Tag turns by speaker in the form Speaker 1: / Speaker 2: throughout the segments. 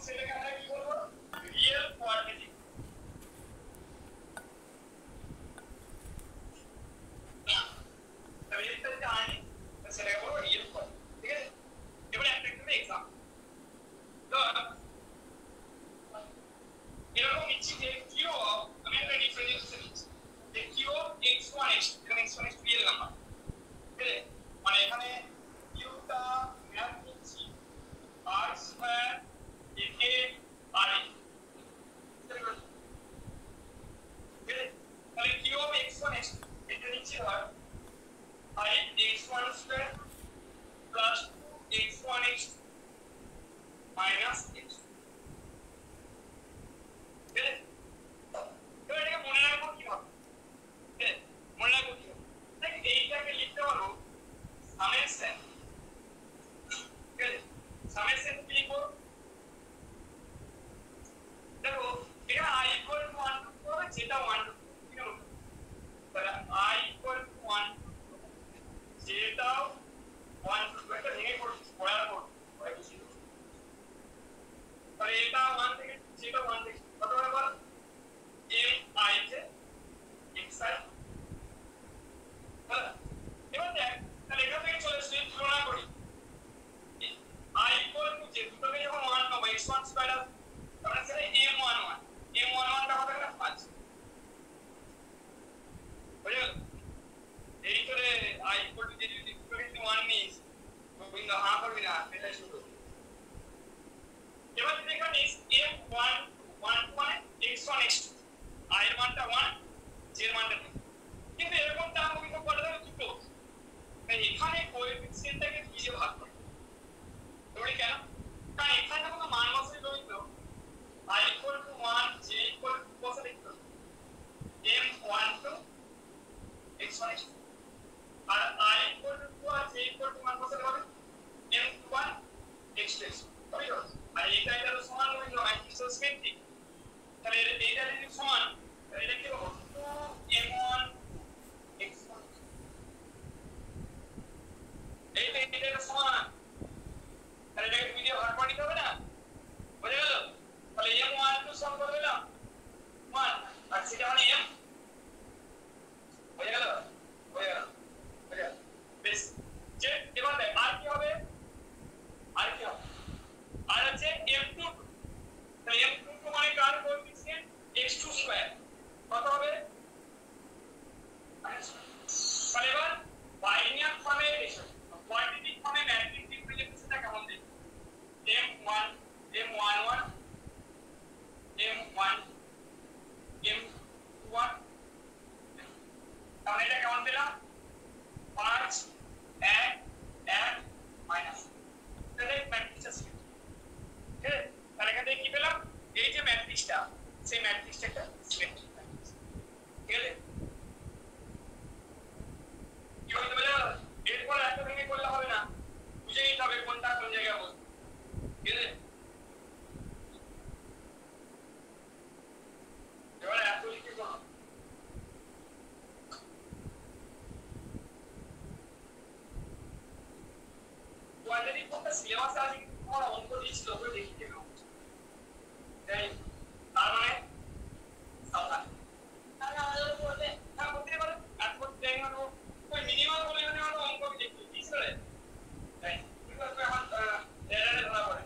Speaker 1: সেটাকে আমরা কি বলবো রিয়েল কোয়াড্রেটিক তবে এটা যদি আনি সেটাকে বলবো রিয়েল কোয়াড্রেটিক ঠিক আছে এবারে একটা এক্সাম্পল তো এরকম নিচ্ছি যে কিউ অফ আমি একটা রিপ্রেজেন্টেশন নিচ্ছি যে কিউ অফ x1 x2 এখানে x1 x2 রিয়েল নাম্বার ঠিক আছে মানে এখানে কিউটা ম্যাপ নিচ্ছি r স্কয়ার একে r এ তাহলে কিউ অফ x1 x2 এটা নিচ্ছি ধর i x1 square plus x1 x2 minus x এটাকে মনে রাখবো কিভাবে মনে রাখবো কিভাবে দেখ এইটাকে লিখতে পারো সামেশন ঠিক আছে সামেশন কি লিখবো দেখো এটা i ইকুয়াল টু 1 টু হবে যেটা 1 টু ঠিক আছে তাহলে i ইকুয়াল টু 1 যেটা 1 টু এটা ভেঙে পড়ার পর তাহলে এটা 1 থেকে যেটা 1 থেকে কত হবে বল m i তে x i এবার দেখ তাহলে এখান থেকে চলে আসছে তুলনা করি i ইকুয়াল টু যে দুটোকে যখন 1 পাবো x1 স্কয়ার তাহলে সেটা m11 m11 টা হবে না 5 বুঝলে এই করে i ইকুয়াল টু যে যদি দুটোকে 1 নিস গোবিন্দ হ্যাঁ করবি না এটা শুরু এবার যদি এখানে m1 1 মানে x1 x2 i এর মানটা 1 j এর মানটা 2 কিন্তু এরকম টার্ম কিন্তু করে দেবে দুটো তাই এখানে কোএফিসিয়েন্টটাকে কি দিয়ে ভাগ করব তোমরা কেন কারণ এখানে যখন মান বসে রইল i equal to 1 j equal to বসে লিখতে m12 x1 x2 R i equal to 2 R j equal to 1 বসে হবে m21 x2 তাই তো আর এটা এটার সমান হইলো আইসোসমেট্রিক তাহলে এইটা যদি সমান তাহলে এটা কি হবে 2m1 x1 এইটা এটার সমান তাহলে এটাকে দুই দিয়ে ভাগ করে নিতে হবে না বুঝে গেল তাহলে m12 সমান করে দিলাম 1 আর সেটা মানে m বুঝে গেল বুঝে গেল বুঝে গেল বেশ যে এবার দেখ আর কি হবে আর কি হবে আর আছে m2 তাহলে m2 মানে কার কোএফিসিয়েন্ট x2 স্কয়ার কত হবে তাহলে এবার বাইনারি ফর্মে এসে কোয়াড্রেটিক ফর্মে ম্যাট্রিক্স রিপ্রেজেন্টেশনটা কেমন দেখি m1 m11 m1 m1 তাহলে এটা কেমন পেলাম 5 1 1 মাইনাস তাহলে ম্যাট্রিক্সটা ঠিক আছে তাহলে এখান থেকে কি পেলাম এই যে ম্যাট্রিক্সটা সেই ম্যাট্রিক্সটা একটা সিমেট্রিক ম্যাট্রিক্স ঠিক আছে কি হতে পারে এরপর এত ভেঙে করলে হবে না বুঝে নিতে হবে কোনটা কোন জায়গায় বসবে ঠিক আছে এবার এত লিখে করো কোয়াড্রেটিক ফর্মটা সিলেবাসে আছে কিন্তু তোমার অঙ্ক দিয়েছিল ওগুলো দেখিয়ে দেবে তাই তার মানে সাবধান তাহলে আমাদের বলবে না করতে পারে এত করতে গেল ওই মিনিমাম বলে মানে আমরা অঙ্ক দেখিয়ে দিয়েছিল তাই কিন্তু এখন এরারে ধরা পড়ে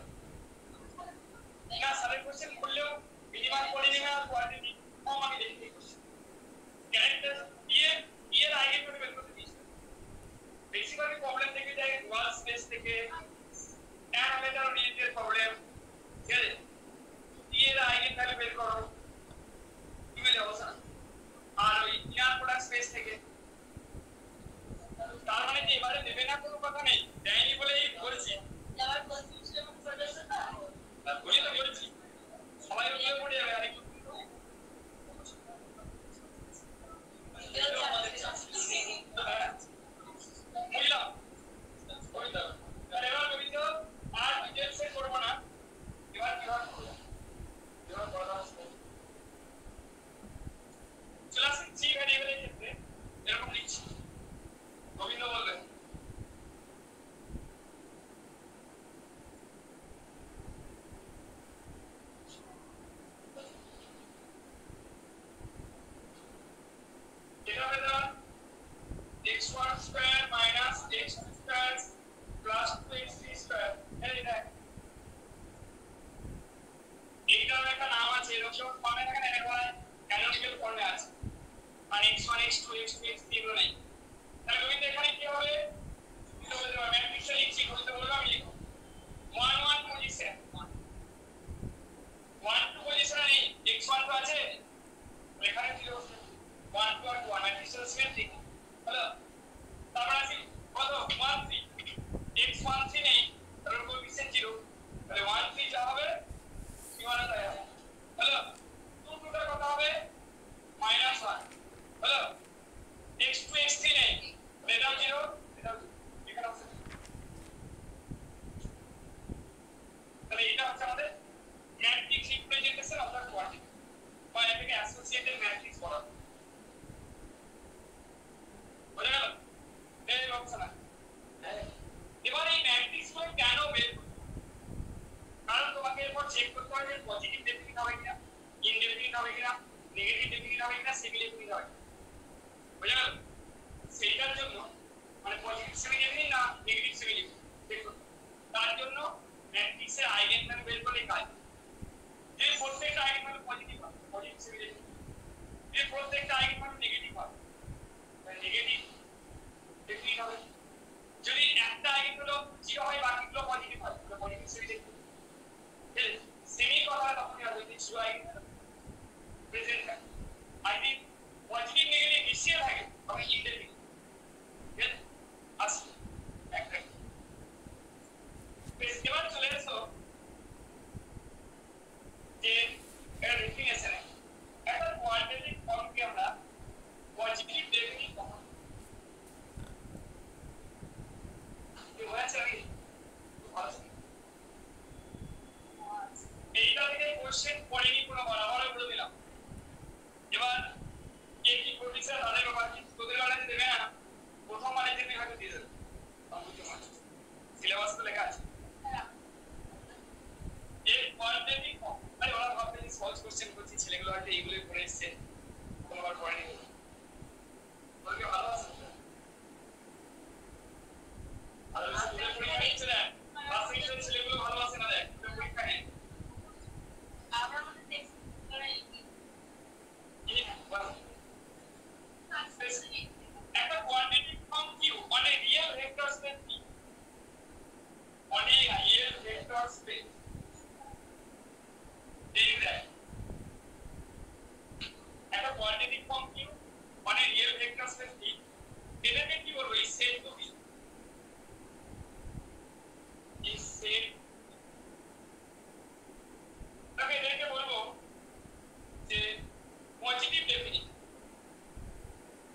Speaker 1: না সারের কোশ্চেন করলেও মিনিমাম করে নিবে আর কোয়াড্রেটিক ফর্ম আমি দেখিয়ে দিচ্ছি ক্যারেক্টার এর আইগেন ভ্যালু বের করতে দিয়েছি বেসিক্যালি প্রবলেম থেকে যায় ওয়াল স্পেস থেকে অ্যানালিটিক্যাল রিলেটেড প্রবলেম ঠিক আছে এর আইগেন ভ্যালু বের করো কি বলে অবস্থা আর ওই ইনার প্রোডাক্ট স্পেস থেকে তার মানে কি এবারে দেবে না কোনো কথা নেই দেয়নি বলেই বলছি আবার কনফিউশন প্রোডাকশন না বলি তো বলছি সবাই ওগুলো পড়ে যাবে আর একটু বুঝলাম এবার গোবিন্দ আর ডিটেলসে করবো না এবার কিভাবে করবো এবার বলা আসবে চলে আসি জি ভ্যারিয়েবলের ক্ষেত্রে এরকম লিখছি গোবিন্দ বলবে কিরকম ফর্মে থাকে না এটা ক্যানোনিক্যাল ফর্মে আছে আর x1 x2 x2 x3 এগুলো নেই তাহলে গোবিন্দ এখানে কি হবে ম্যাট্রিক্সে লিখছি গোবিন্দ বলবো আমি লিখব 1 1 পজিশন 1 2 পজিশনে নেই x1 তো আছে এখানে কি হবে 1 2 আর 1 ম্যাট্রিক্সের সিমেট্রিক হলো তারপর আসি কত 1 3 x1 3 নেই তাহলে কোএফিসিয়েন্ট 0 তাহলে 1 3 যা হবে c1 তাই হবে হলো 2 2 টা কত হবে -1 হলো x2 x3 নেই এটাও 0 এটাও 0 এখানে আছে তাহলে এটা হচ্ছে আমাদের matrix representation of the quantity বা এটাকে অ্যাসোসিয়েটেড ম্যাট্রিক্স বলা হয় বুঝা গেল এই অপশন এবার এই ম্যাট্রিক্স গুলো কেন বের করব কারণ তোমাকে এরপর চেক করতে হবে যে পজিটিভ ডেফিনিট হবে কিনা ইনডেফিনিট হবে কিনা নেগেটিভ ডেফিনিট হবে কিনা সেমি ডেফিনিট হবে বুঝা গেল সেইটার জন্য মানে পজিটিভ সেমি ডেফিনিট না নেগেটিভ সেমি ডেফিনিট তার জন্য ম্যাট্রিক্সের আইগেনভ্যালু বের করে কাজ যে প্রত্যেকটা আইগেনভ্যালু পজিটিভ হয় পজিটিভ সেমি ডেফিনিট যে প্রত্যেকটা আইগেনভ্যালু নেগেটিভ হয় নেগেটিভ ডেফিনিট হবে যদি একটা আইগেনভ্যালু 0 হয় বাকিগুলো পজিটিভ হয় তাহলে পজিটিভ সেমি ডেফিনিট সেমি কথা তখন হবে যে 0 আইগেনভ্যালু প্রেজেন্ট থাকে আর যদি পজিটিভ নেগেটিভ মিশিয়ে থাকে তখন ইনডেফিনিট ঠিক আছে আসলে একটা এবার চলে এসো যে এর ডেফিনেশনে একটা কোয়াড্রেটিক ফর্মকে আমরা পজিটিভ ডেফিনিট কখন কি হয়েছে আমি এইটা থেকে কোশ্চেন পড়েনি কোনো আবারও বলে দিলাম এবার কে কি প্রফেসর তাদের বাকি তোদের বেলা যে দেবে না প্রথম মানে যে হয়তো দিয়ে দেবে সিলেবাস তো লেখা আছে এই কোয়াড্রেটিক ফর্ম আরে ওরা ভাবতে যে সহজ কোশ্চেন করছি ছেলেগুলো হয়তো এইগুলোই পড়ে এসেছে কোনোবার পড়েনি ওকে ভালো আছে আর স্কুলে পরীক্ষা নিচ্ছে না ক্লাসে ছেলেগুলো ভালো আছে না দেখ পরীক্ষা নেই আমরা মধ্যে টেক্সট করাই একটা কোয়াড্রেটিক ফর্ম কি on a real vector space কি on a real vector space একটা কোয়াড্রেটিক ফর্ম কি on a real vector space কি এটাকে কি বলবো এই সেট তো কি এই সেট তবে এটাকে বলবো যে পজিটিভ ডেফিনিট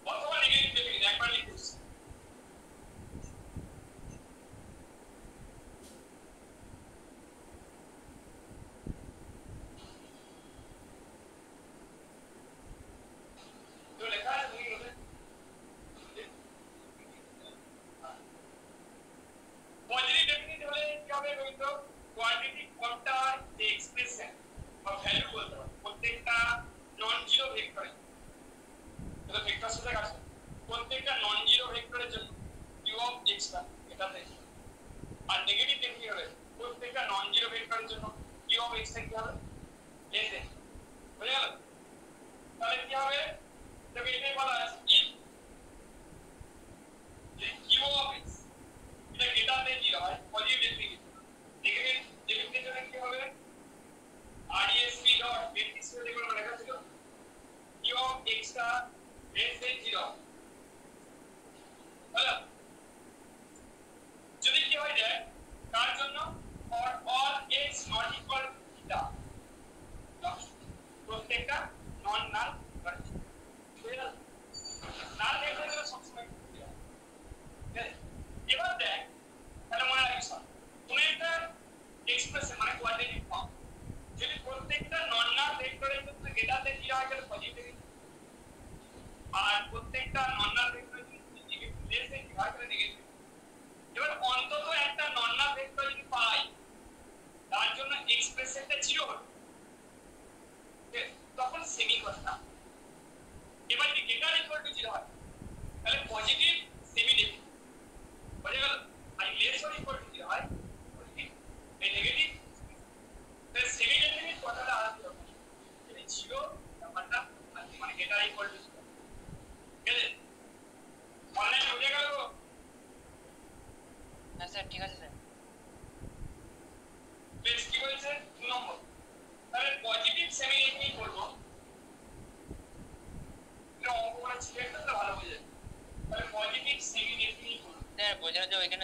Speaker 1: অথবা নেগেটিভ ডেফিনিট একবার লিখুন তো লেখা আছে তুমি বলতে পজিটিভ ডেফিনিট হলে কি হবে বলতো কোয়াড্রেটিক ফর্মটা যে এক্সপ্রেশন বা ভ্যালু বলতে পারো প্রত্যেকটা নন জিরো ভেক্টরে এটা ভেক্টর সাথে আছে প্রত্যেকটা নন জিরো ভেক্টরের জন্য u অফ x টা এটাতে আর নেগেটিভ ডেফিনিট হবে প্রত্যেকটা নন জিরো ভেক্টরের জন্য u অফ x টা কি হবে s এ বুঝে গেল তাহলে কি হবে তবে এটাই বলা আছে if যে q অফ x এটা গ্রেটার দেন 0 হয় পজিটিভ ডেফিনিট নেগেটিভ ডেফিনিট হলে কি হবে RESP ডট ম্যাট্রিক্স এর যেগুলো লেখা ছিল q অফ x টা less than 0 হলো যদি কি হয় যায় তার জন্য for all x not equal theta প্রত্যেকটা নন নাল বুঝে গেল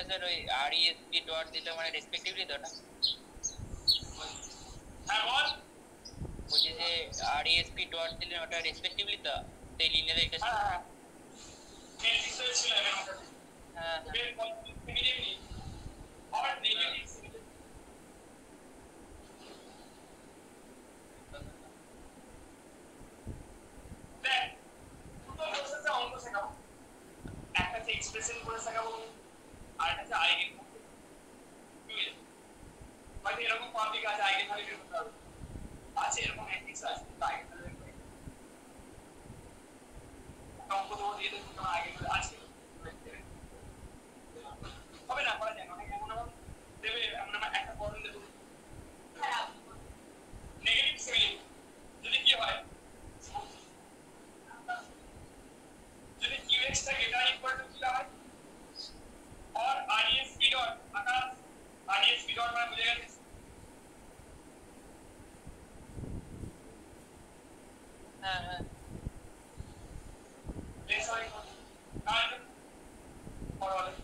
Speaker 2: না স্যার ওই RESP ডট দিলে মানে রেসপেক্টিভলি তো না?
Speaker 1: হ্যাঁ বল।
Speaker 2: বলছি যে RESP ডট দিলে ওটা রেসপেক্টিভলি তো সেই লিনিয়ার ইকুয়েশন?
Speaker 1: হ্যাঁ হ্যাঁ মেন বিষয় ছিল এর মধ্যে।
Speaker 2: হ্যাঁ
Speaker 1: বের পজিটিভ সিমিলারিটি আর নেগেটিভ সিমিলারিটি। দেখ দুটো প্রসেসে অঙ্ক শেখাবো, একটা হচ্ছে এক্সপ্রেশন করে শেখাবো আর একটা হচ্ছে আইগেন করতে। হয়তো এরকম পাবি কাছে আইগেন ভ্যালু বের করতে হবে, আছে এরকম ম্যাট্রিক্স আছে আইগেন ভ্যালু বের করে অঙ্ক দেবো দিয়ে দেবো তোমার আইগেন ভ্যালু আছে হবে না করা যায় না। অনেকে এমন দেবে এমন একটা ফর্মুলা দেবো নেগেটিভ সিমিলারিটি যদি কি হয়, যদি qx টা গ্রেটার ইকুয়াল টু কি হয় और RESP ডট আকাশ RESP ডট মানে বুঝে গেছিস?
Speaker 2: হ্যাঁ হ্যাঁ
Speaker 1: লেস হয় কারণ ফরওয়ার্ড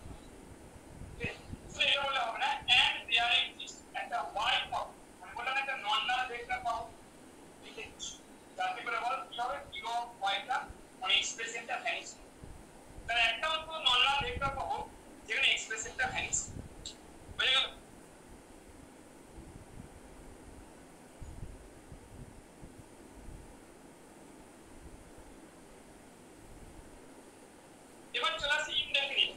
Speaker 1: সো এটা বলে হবে না এন্ড देयर এক্সিস্ট একটা y পাবো, আমি বললাম একটা নন নাল ভেক্টর পাবো, ঠিক আছে? যাতে করে বল কি হবে u অফ y টা মানে এক্সপ্রেশনটা ভ্যানিশ হবে। তাহলে একটা অন্তত নন নাল ভেক্টর পাবো যেখানে এক্সপ্রেশনটা ভ্যানিশ বুঝে গেল? এবার চলে আসি ইনডেফিনিট।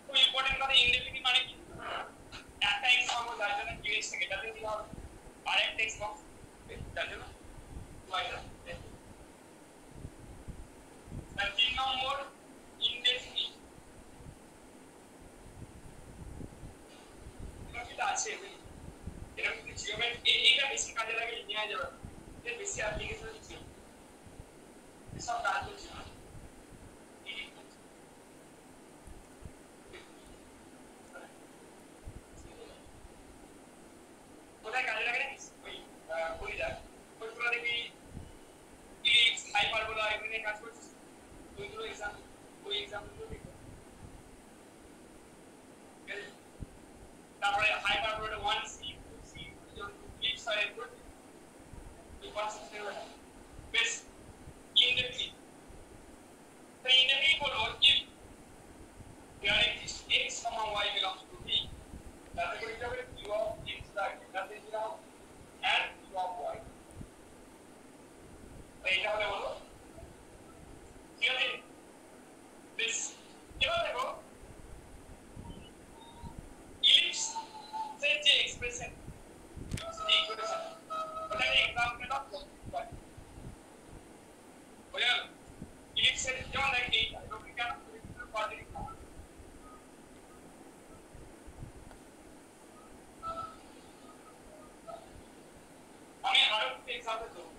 Speaker 1: খুব ইম্পর্টেন্ট কথা, ইনডেফিনিট মানে কি? একটা x পাবো যার জন্য qx টা গ্রেটার দেন দিতে হবে, আর একটা x পাবো যার জন্য y টা। তার 3 নম্বর ইনডেফিনিট এটা আছে এরকম কিছু জিওমেট্রি এইটা বেশি কাজে লাগে লিনিয়ার যাবে, এর বেশি অ্যাপ্লিকেশন আছে সব কাজ করছে না। কোথায় কাজে লাগে জানিস? ওই বলি যা ওই পুরো দেখবি ইলিপস হাইপারবোলা এগুলো নিয়ে কাজ করছিস, ওইগুলো এক্সাম ওই এক্সাম্পলগুলো দেখো। তারপরে হাইপারবোলা 1c 2c ইলিপস হয় এগুলো ওই কনসেপ্ট এর বেশ ইনডেফিনিট। তো ইনডেফিনিট হলো কি there exists x, y belongs to V, তাতে করে কি হবে u of x টা গ্রেটার দেন দিতে হবে and u of y। তো এটা হলে বলো ঠিক আছে? বেশ এবার দেখো ইলিপস এর যে এক্সপ্রেশন যে ইকুয়েশন ওটাকে এক্সাম্পল অফ বুঝে গেল? ইলিপস এর যেমন দেখ এইটা এরকম কেন কোয়াড্রেটিক আমি আরো একটা এক্সাম্পল দেবো,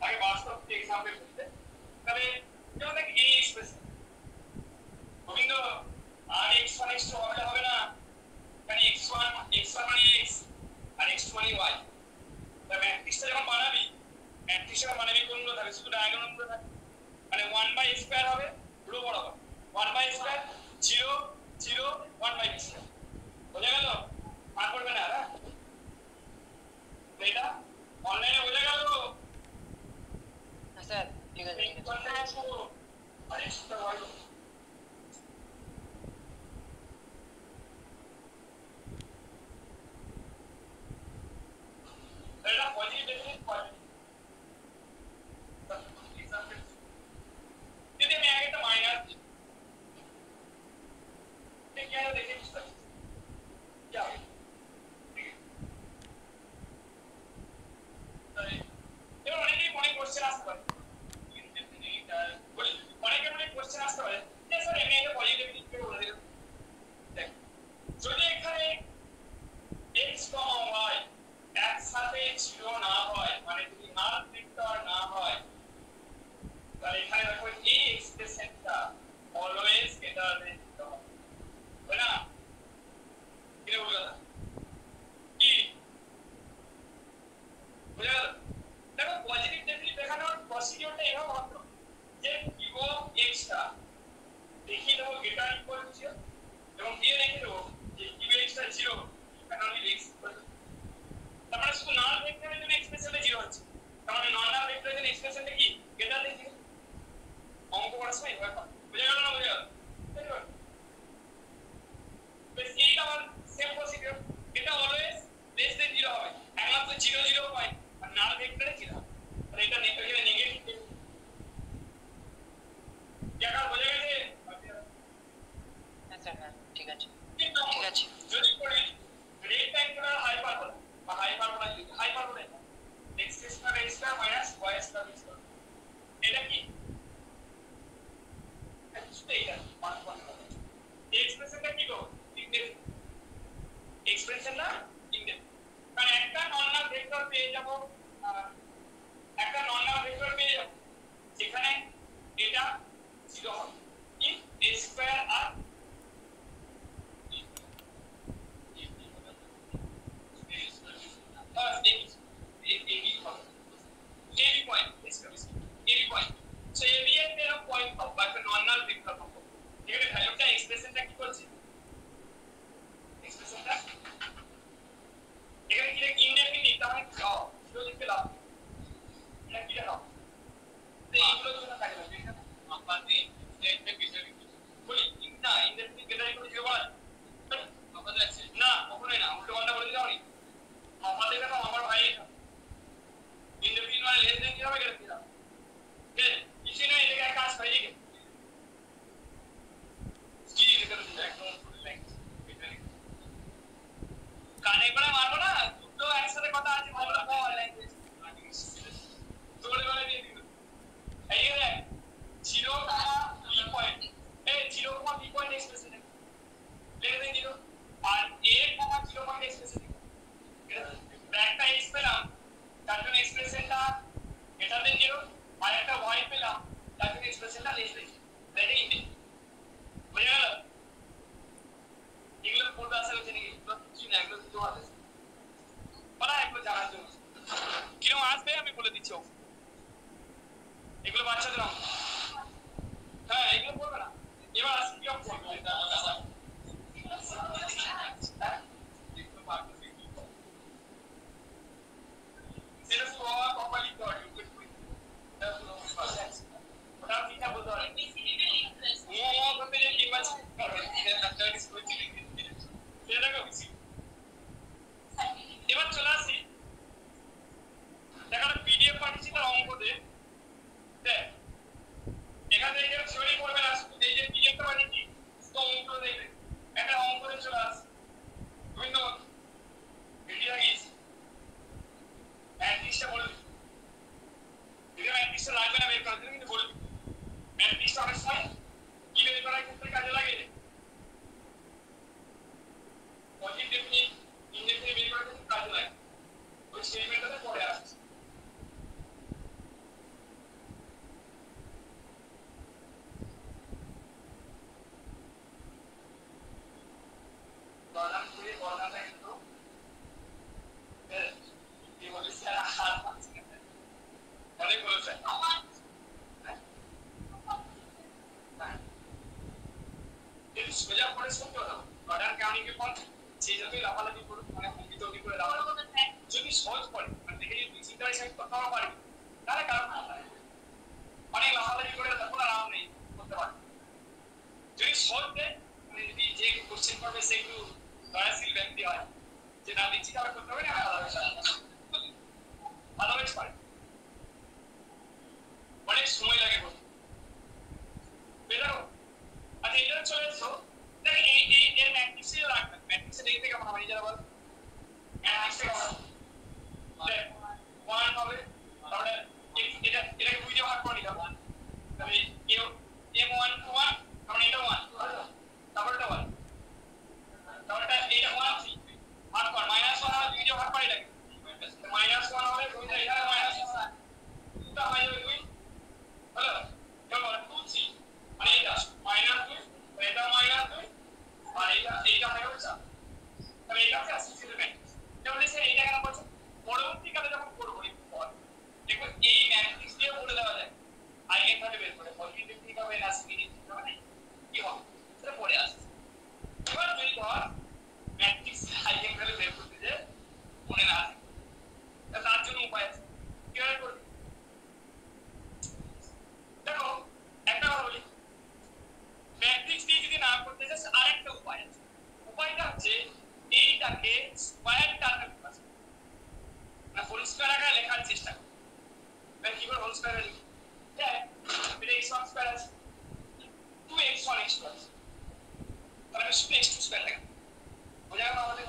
Speaker 1: আগে বাস্তব এক্সাম্পল দিতে। তাহলে যেমন দেখ এই এক্সপ্রেশন গোবিন্দ আর x1 x2 হবে না, কারণ x1 মানে x আর x2 মানে y। তাহলে ম্যাট্রিক্সটা যখন বানাবি ম্যাট্রিক্সটা বানাবি কোনগুলো থাকবে? শুধু ডায়াগোনালগুলো থাকবে, মানে 1/a স্কয়ার হবে রো বরাবর 1/a স্কয়ার 0 0 1/b স্কয়ার বোঝা গেল? আর করবে না হ্যাঁ এটা অনলাইনে বোঝা গেল?
Speaker 2: হ্যাঁ স্যার ঠিক আছে ঠিক আছে।
Speaker 1: আর এক্সট্রা y এটা পজিটিভ ডেফিনিট পজিটিভ। এক্সাম্পল যদি আমি আগে একটা মাইনাস দিই ঠিক আছে দেখে বুঝতে পারছি কি হবে? যাবো একটা নর্মাল ভেক্টর পেয়ে যাবো যেখানে এটা 0 হবে কি a স্কয়ার আর so ab এর পয়েন্ট পাবো একটা নর্মাল ভেক্টর পাবো এখানে ভ্যালুটা এক্সপ্রেশনটা কি করছে এক্সপ্রেশনটা এখানে কি ইনডেফিনিট তাহলে জিরো লিখতে লাভ এটা কি লেখা তো এইগুলোর জন্য কাজে লাগবে এখানে আমাদের স্টেটমেন্ট বিষয় বলি না ইনডেফিনিট গেটার ইকুয়াল জিরো বলা আমাদের আছে না কখনোই না উল্টো পাল্টা বলে দিলাম আমাদের কেন আমার ভাই ইনডেফিনিট মানে লেস দেন কি হবে গেলে দিলাম ঠিক আছে কিছু না এটাকে এক কাজ হয়ে গেছে কি লিখে দিলাম একদম ফুল লাইন কানে করে মারবো না দুটো একসাথে কথা আছে ভালো বল ল্যাঙ্গুয়েজ জোরে বলে দিয়ে দিন এই রে 0, b পয়েন্ট এই 0, b পয়েন্ট এক্সপ্রেশন লিখে দিন দিও আর a, 0 পয়েন্ট এক্সপ্রেশন একটা x পেলাম তার জন্য এক্সপ্রেশনটা এটা দেন 0 আর একটা y পেলাম তার জন্য এক্সপ্রেশনটা লেস দেন রেডি ইন বুঝে গেল এগুলো পড়তে আসলে হচ্ছে নাকি এগুলো কিছু না এগুলো তো আছে বলা এগুলো জানার জন্য কিরকম আসবে আমি বলে দিচ্ছি এগুলো বাচ্চাদের অঙ্ক হ্যাঁ এগুলো পড়বে না এবার আসি কি অঙ্ক পড়বে সেটা তো কপালি করে ওটা ঠিক আছে বলতে পারে ও করতে যে কি মাছ করবে এটা ডিসপ্লে সেটা কইছি এবার চলে আসি দেখা পিডিএফ পাঠিয়েছি তার অঙ্ক দেখ এখানে এখানে থিওরি করবে না এই যে পিডিএফটা পাঠিয়েছি তো অঙ্ক দেখবে একটা অঙ্ক করে চলে আসি বুঝলো ভিডিও গিয়েছি ম্যাট্রিক্সটা বলে দিই ভিডিও ম্যাট্রিক্সটা লাগবে না বের করার জন্য কিন্তু বলে দিই ম্যাট্রিক্সটা অনেক সময় কি বের করার ক্ষেত্রে কাজে লাগে পজিটিভ ডেফিনিট ইনডেফিনিট বের করার ক্ষেত্রে কাজে লাগে ওই স্টেটমেন্টটাতে পড়ে আসছে বর্ণন করে বর্ণনটা কিন্তু কি বলে স্যার হাত পাচ্ছে অনেক বলেছে যদি সোজা করে শুনতে হতো অর্ডার কাউন্টিংয়ের পর সেই যতই লাফালাফি করুক মানে অঙ্কিত করে লাফালাফি যদি সহজ পড়ে মানে দেখে যদি তুই চিন্তা হিসাবে করতে পারবি তাহলে কারণ অনেক লাফালাফি করে তখন আরাম নেই করতে পারবি যদি সহজ দেয় মানে যদি যে কোশ্চেন করবে সে একটু দয়াশীল ব্যক্তি হয় যে না দিচ্ছি তাহলে করতে হবে না আদারওয়াইজ পারে অনেক সময় লাগে বলতে বেরো আচ্ছা এটা চলে এসো দেখ এই এর ম্যাট্রিক্সে রাখবেন ম্যাট্রিক্সে দেখতে কেমন হবে যারা বল ম্যাট্রিক্সে কেমন দেখ 1 হবে তাহলে এটাকে বুঝে ভাগ করে নিলাম তাহলে m1 1 তাহলে এটা 1 তারপর এটা 1 তাহলে এটা 1 3 ভাগ কর -1 আর বুঝে ভাগ করে লাগে -1 হবে বুঝে এখানে -1 দুটো হয়ে যাবে 2 হলো চলো 2 3 মানে এটা -2 এটা -2 আর এটা হয়ে গেল 4 তাহলে এটা হচ্ছে অ্যাসোসিয়েটেড ম্যাট্রিক্স তাহলে স্যার এটা কেন বলছো পরবর্তীকালে যখন করব দেখো এই ম্যাট্রিক্স দিয়ে বলে দেওয়া যায় আইগেন ভ্যালু বের করে পজিটিভ ঠিক হবে না নেগেটিভ ঠিক হবে না কি হবে সেটা পড়ে আসছে এবার যদি ধর ম্যাট্রিক্স আইগেন ভ্যালু বের করতে যে মনে না আসে তার জন্য উপায় আছে কিভাবে করবে দেখো একটা কথা বলি ম্যাট্রিক্স দিয়ে যদি না করতে চাস আরেকটা উপায় আছে উপায়টা হচ্ছে এইটাকে স্কয়ার টার্মে প্রকাশ না হোল স্কয়ার আকারে লেখার চেষ্টা করো তাহলে কি করে হোল স্কয়ার লিখি হ্যাঁ এটা x1 স্কয়ার আছে 2x1 x2 আছে তাহলে আমি শুধু x2 স্কয়ার লিখব বোঝা গেল আমাদের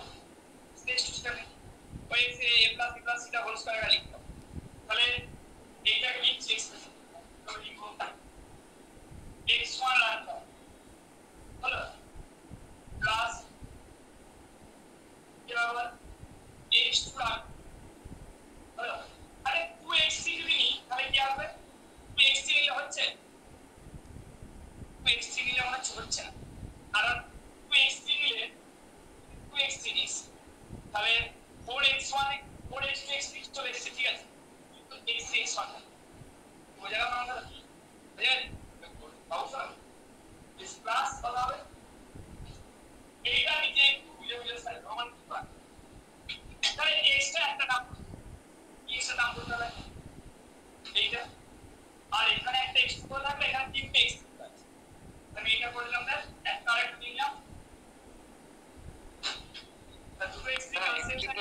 Speaker 1: x2 স্কয়ার লিখি ওই a plus b plus c টা হোল স্কয়ার আকারে লিখব তাহলে এইটাকে লিখছি এক্সপ্রেশন তাহলে লিখব x1 রাখলাম হলো প্লাস কি হবে x2 রাখলাম হলো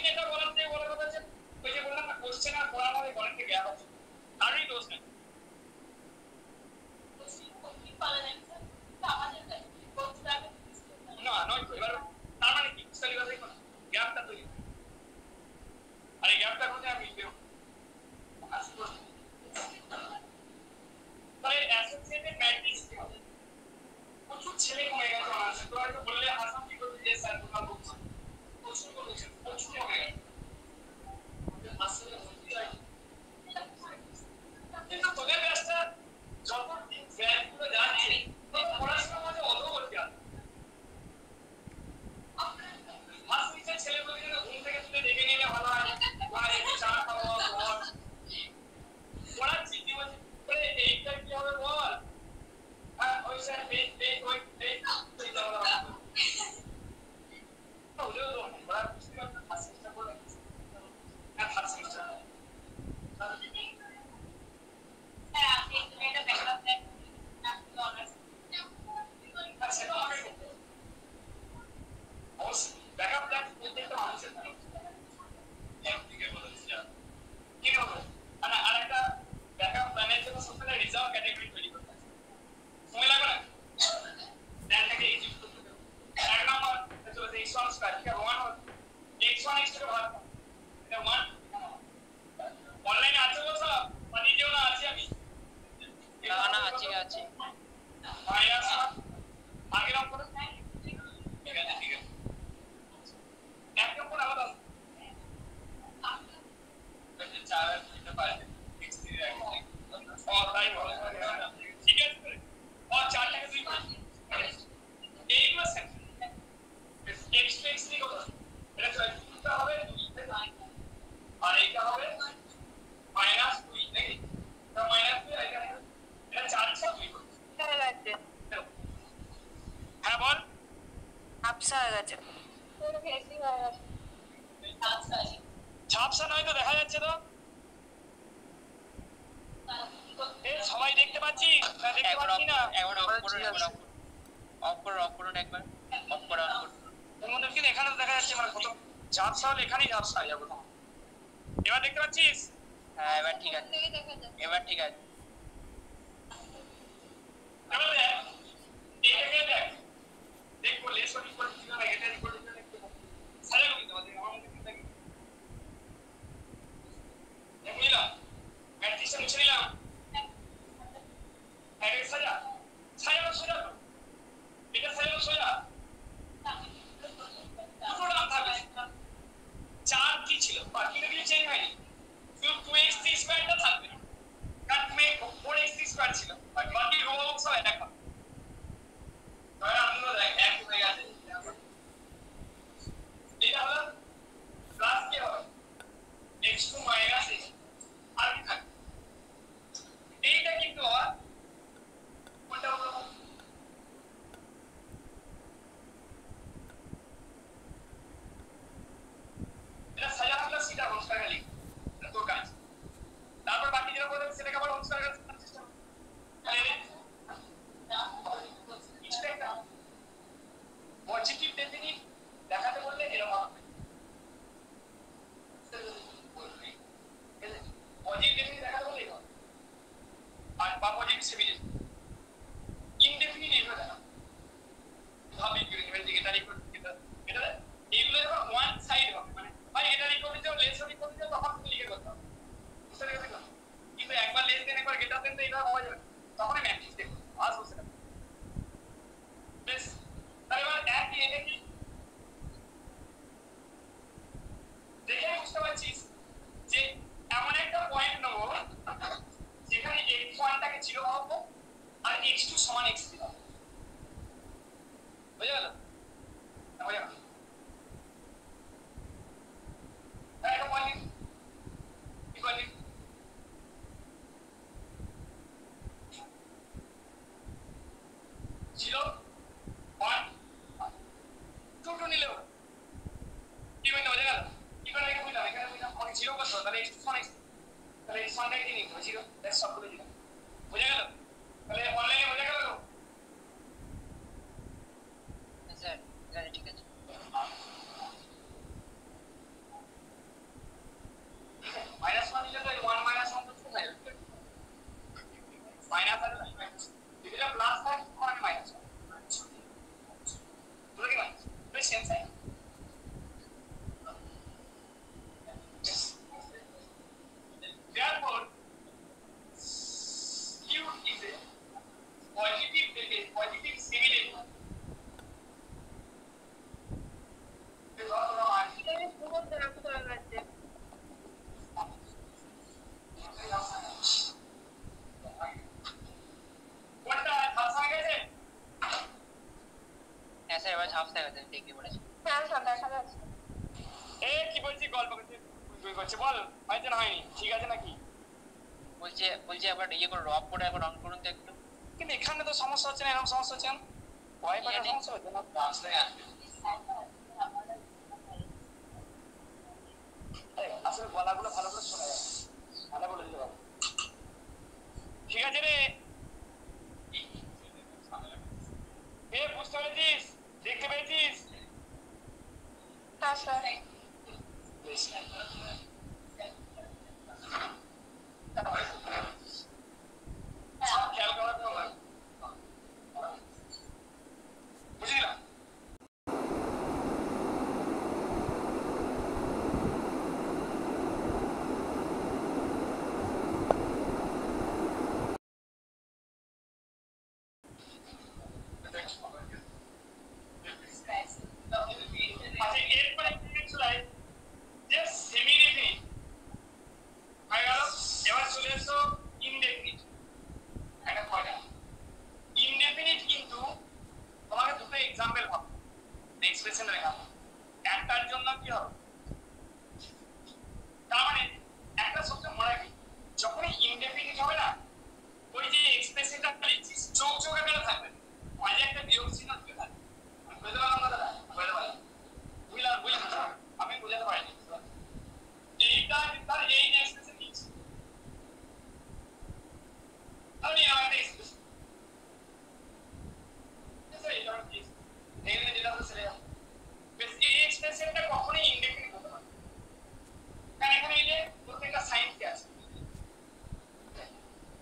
Speaker 1: বাকি যেটা বলার থেকে বলার কথা হচ্ছে ওই যে বললাম না কোশ্চেন আর পড়ার মধ্যে অনেকটা গ্যাপ আছে তারই দোষ নেই না নয় তো এবার তার মানে কি স্টাডি কথা দেখো গ্যাপটা তৈরি আর এই গ্যাপটা করতে আমি বেরো তাহলে অ্যাসোসিয়েটেড ম্যাট্রিক্স কি হবে প্রচুর ছেলে কমে গেছে অনার্সে তো হয়তো বললে আসাম কি করবে যে স্যার তোমরা বলছো প্রচুর কমেছে প্রচুর কমে গেছে আসলে কিন্তু তোদের ব্যাচটা যত দিন ব্যাচগুলো যাচ্ছে তত পড়াশোনার মধ্যে অগ্রগতি আছে ফার্স্ট নিচের ছেলেগুলো যেন ঘুম থেকে তুলে দেখে নিলে ভালো হয় ভাই একটু চা খাওয়া বল পড়াচ্ছি কি বলছি এইটা কি হবে বল হ্যাঁ ওই স্যার ওই ঝাপসা নয় তো দেখা যাচ্ছে তো সবাই দেখতে পাচ্ছি না দেখতে পাচ্ছি না
Speaker 2: একবার অফ করুন একবার অফ করো
Speaker 1: তোমাদের কিন্তু এখানে দেখা যাচ্ছে মানে কত ঝাপসা হলে এখানেই ঝাপসা হয়ে যাবে এবার দেখতে পাচ্ছিস
Speaker 2: হ্যাঁ এবার ঠিক আছে এবার ঠিক আছে
Speaker 1: এবার দেখ এইটাকে দেখ দেখবো লেসন ইকুয়াল টু না এটা ইকুয়াল টু দেখতে সাজা করি তোমাদের আমার মধ্যে কি থাকে বুঝলাম ম্যাট্রিক্সটা মুছে নিলাম হ্যাঁ সাজা সাজা সোজা এটা সাজা সোজা দুটো নাম থাকবে চার কি ছিল বাকি কিছু চেঞ্জ হয়নি শুধু 2x স্কয়ারটা থাকবে কারণ 4x স্কয়ার ছিল আর বাকি রো সব এক হবে তাহলে আমরা দেখ এক হয়ে গেছে এটা হলো প্লাস কি হবে x2 মাইনাস x আর কি থাকবে এইটা কিন্তু কোনটা হলো এটা সাজা প্লাস সিটা হোমস্টার খালি তো কাজ তারপর বাকি যেটা বললাম সেটাকে আবার হোমস্টার এর সিস্টেম পজিটিভ ডেফিনিট দেখাতে বললে এরকম হবে পজিটিভ ডেফিনিট দেখাতে বললে এরকম আর বা পজিটিভ সিমিলার ইনডেফিনিট এভাবে দেখা ভাবি ইকুইভ্যালেন্ট এটা ইকুয়াল এটা এইগুলো যখন ওয়ান সাইড হবে মানে ভাই এটা equal to less equal to তখন তুমি লিখে করতে হবে বুঝতে পেরেছো কিন্তু একবার লেস দেন একবার গ্রেটার দেন তো এইভাবে হয়ে যাবে তখনই ম্যাট্রিক্স দেখো আজ বুঝতে পারবে বেশ তাহলে এবার এক কি এটা কি দেখে বুঝতে পারছিস যে এমন একটা পয়েন্ট নেব যেখানে x1টাকে 0 ভাববো আর x2 সমান x3 ভাববো বুঝে গেল বুঝে গেল একটা পয়েন্ট ইকুয়ালি 0 1 2 নিলেও কি হইলো বুঝে গেল কি করে এখানে বুঝলাম অনেক 0 করতে তাহলে x2 সমান x তাহলে x1টাকে কি নিতে 0 দ্যাটস সবগুলো 0 বুঝে গেল তাহলে অনলাইনে বুঝে গেল
Speaker 2: স্যার ঠিক আছে ঠিকই বলেছে।
Speaker 3: হ্যাঁ স্যার দেখা যাচ্ছে।
Speaker 1: কি বলছি গল্প করছে বল হয়েছে না হয়নি ঠিক আছে নাকি
Speaker 2: বলছে আবার ইয়ে করে রব করে একবার অন করুন তো একটু।
Speaker 1: কিন্তু এখানে তো সমস্যা হচ্ছে না এরকম সমস্যা হচ্ছে না ওয়াইফাই সমস্যা হচ্ছে না আসলে গলাগুলো ভালো করে শোনা যায় ভালো বলে দিতে পারবো ঠিক আছে রে বুঝতে পেরেছিস দেখতে পেয়েছিস
Speaker 3: হ্যাঁ স্যার।
Speaker 1: খেয়াল করার কথা বুঝলি না একটার জন্য কি হবে তার মানে একটা শব্দ মনে রাখবি যখনই ইনডেফিনিট হবে না ওই যে এক্সপ্রেশনটা লিখছিস চোখ চোখ আকারে থাকবে মাঝে একটা বিয়োগ চিহ্ন ঢুকে থাকবে বুঝতে পারলাম না দাদা বুঝলাম আমি বোঝাতে পারিনি এইটা তার এই এক্সপ্রেশন লিখছি আমি আমার এক্সপ্রেশন এইটা কি এখানে যেটা হচ্ছে এই এক্সপ্রেশনটা কখনোই ইনডেফিনিট হতে পারে কারণ এখানে এই যে প্রত্যেকটা সাইন কি আছে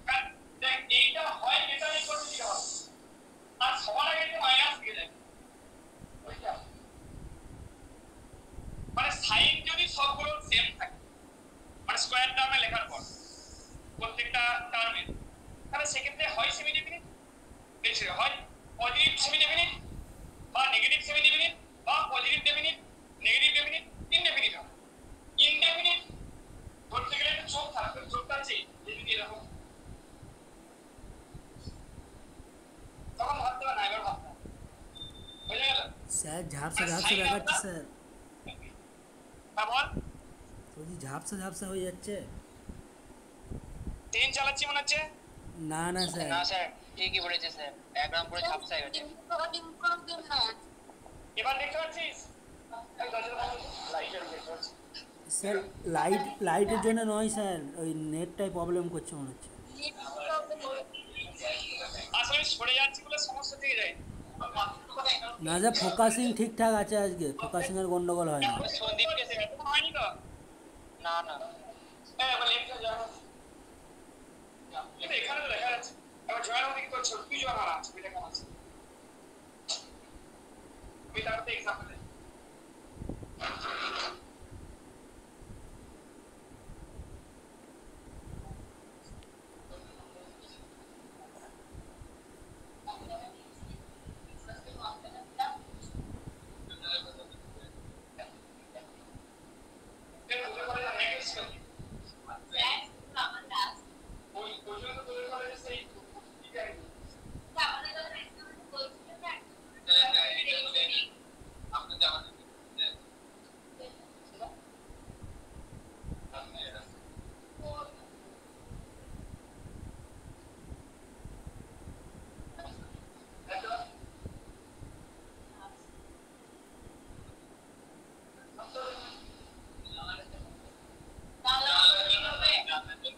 Speaker 1: কারণ দেখ এইটা হয় এটা ইকুয়াল টু হবে আর সবার আগে যে মাইনাস দিয়ে যায় ওইটা মানে সাইন যদি সবগুলো সেম থাকে মানে স্কয়ার টার্মে লেখার পর প্রত্যেকটা টার্মে তাহলে সেক্ষেত্রে হয় সেমি ডেফিনিট দেখছি হয় পজিটিভ সেমি ডেফিনিট বা নেগেটিভ সেমি ডেফিনিট বা positive definite negative definite indefinite হবে ইনডেফিনিট ধরতে গেলে একটা চোখ থাকবে চোখটা আছে যদি এরকম তখন ভাবতে হবে না এবার ভাবতে বুঝে গেল
Speaker 4: স্যার ঝাপসা ঝাপসা দেখাচ্ছে স্যার
Speaker 1: হ্যাঁ বল
Speaker 4: বলছি ঝাপসা ঝাপসা হয়ে যাচ্ছে
Speaker 1: ট্রেন চালাচ্ছি মনে হচ্ছে
Speaker 4: না না স্যার
Speaker 2: না স্যার ঠিকই বলেছে স্যার একদম পুরো ঝাপসা হয়ে গেছে।
Speaker 1: এবার দেখতে পাচ্ছিস এই দরজাটা বন্ধ লাইটার দেখতে পাচ্ছিস
Speaker 4: স্যার লাইটের জন্য নয় স্যার ওই নেটটাই প্রবলেম করছে মনে হচ্ছে
Speaker 1: আসলে সরে যাচ্ছি বলে সমস্যা থেকে যায়
Speaker 4: না স্যার ফোকাসিং ঠিকঠাক আছে আজকে ফোকাসিং এর গন্ডগোল হয় না
Speaker 2: সন্দীপকে
Speaker 1: হয়নি তো
Speaker 2: না না
Speaker 1: এবার লেফটে যা কিন্তু এখানে তো দেখা যাচ্ছে এবার জয়েন হতে কি করছো তুই জয়েন হওয়া আছে এটা কেমন আছে তুই তারপরে এক্সাম্পল দে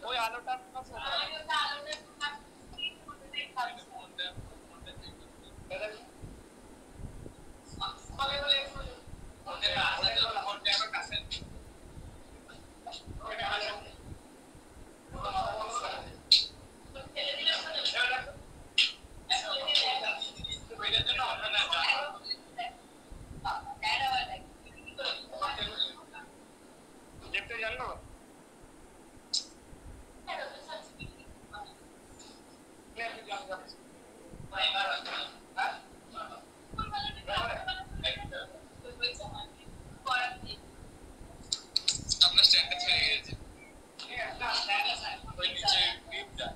Speaker 1: ওই আলোটা দেখতে জানো আপনার স্ট্যান্ডটা ছেড়ে গেছে ওই নিচে ক্লিপটা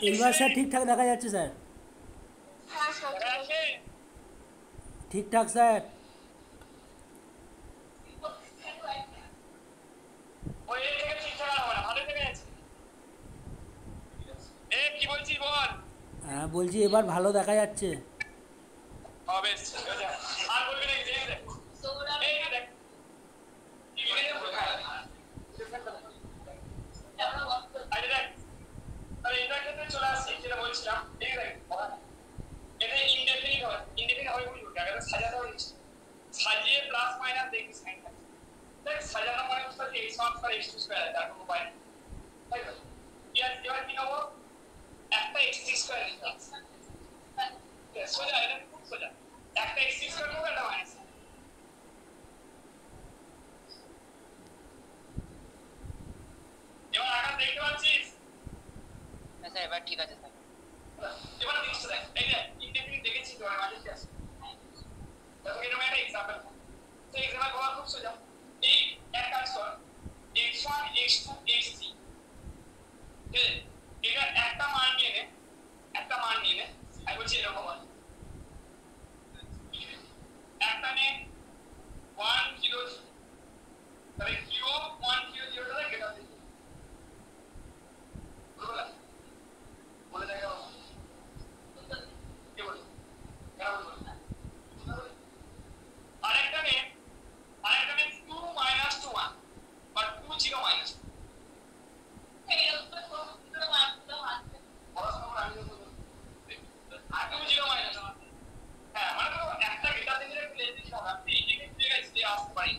Speaker 4: এইবার স্যার ঠিকঠাক দেখা যাচ্ছে স্যার,
Speaker 3: হ্যাঁ স্যার
Speaker 1: দেখা যাচ্ছে?
Speaker 4: ঠিকঠাক স্যার।
Speaker 1: ওই এর থেকে ঠিকঠাক আর হবে না, ভালো দেখা যাচ্ছে। কি বলছিস বল?
Speaker 4: হ্যাঁ বলছি এবার ভালো দেখা যাচ্ছে।
Speaker 1: হবে আর বলবি নাকি? দেখ দেখ এই যে দেখ আরে দেখ, তাহলে এটার ক্ষেত্রে চলে আসছি যেটা বলছিলাম। এই দেখ এটা ইনডেফিনিট হবে, ইনডেফিনিট হবে বুঝলি, আগে সাজাতে হবে, সাজিয়ে প্লাস মাইনাস দেখবি সাইন থাকে। দেখ সাজানো মানে হচ্ছে x1 + x2 স্কয়ার আছে, আর কোনো উপায় নেই, তাই তো? এবার কি নেবো? একটা x3 স্কয়ার নিতে হবে। সোজা, এটা খুব সোজা। একটা x3 স্কয়ার নেবো, একটা মাইনাস। এবার আকার দেখতে পাচ্ছিস?
Speaker 2: হ্যাঁ স্যার এবার ঠিক আছে স্যার।
Speaker 1: এবার জিনিসটা দেখ, এই যে ইনডেফিনিট দেখেছি তো আমি মাঝে আছে, দেখো এরকম একটা এক্সাম্পল। তো এক্সাম্পল করা খুব সোজা। এই এক কাজ কর, x1 x2 x3, ঠিক আছে? এটা একটা মান নিয়ে নে, একটা মান নিয়ে নে, আমি বলছি এরকম মান একটা নে 1 0, তাহলে কিউ 1 0 0 টা কেটে দিই, বুঝলা? বলে দেখা কি বল, আরেকটা নে 2 - 2 1 বা 2 0 মাইনাস এই উপরে কোন দুটো মান দাও আছে পড়াশোনা আমি যখন আর 2 0 মাইনাস, হ্যাঁ মানে তো একটা গেটা দিলে একটু লেট দিতে হবে, আপনি এই যে ঠিক আছে দিয়ে আসতে পারি,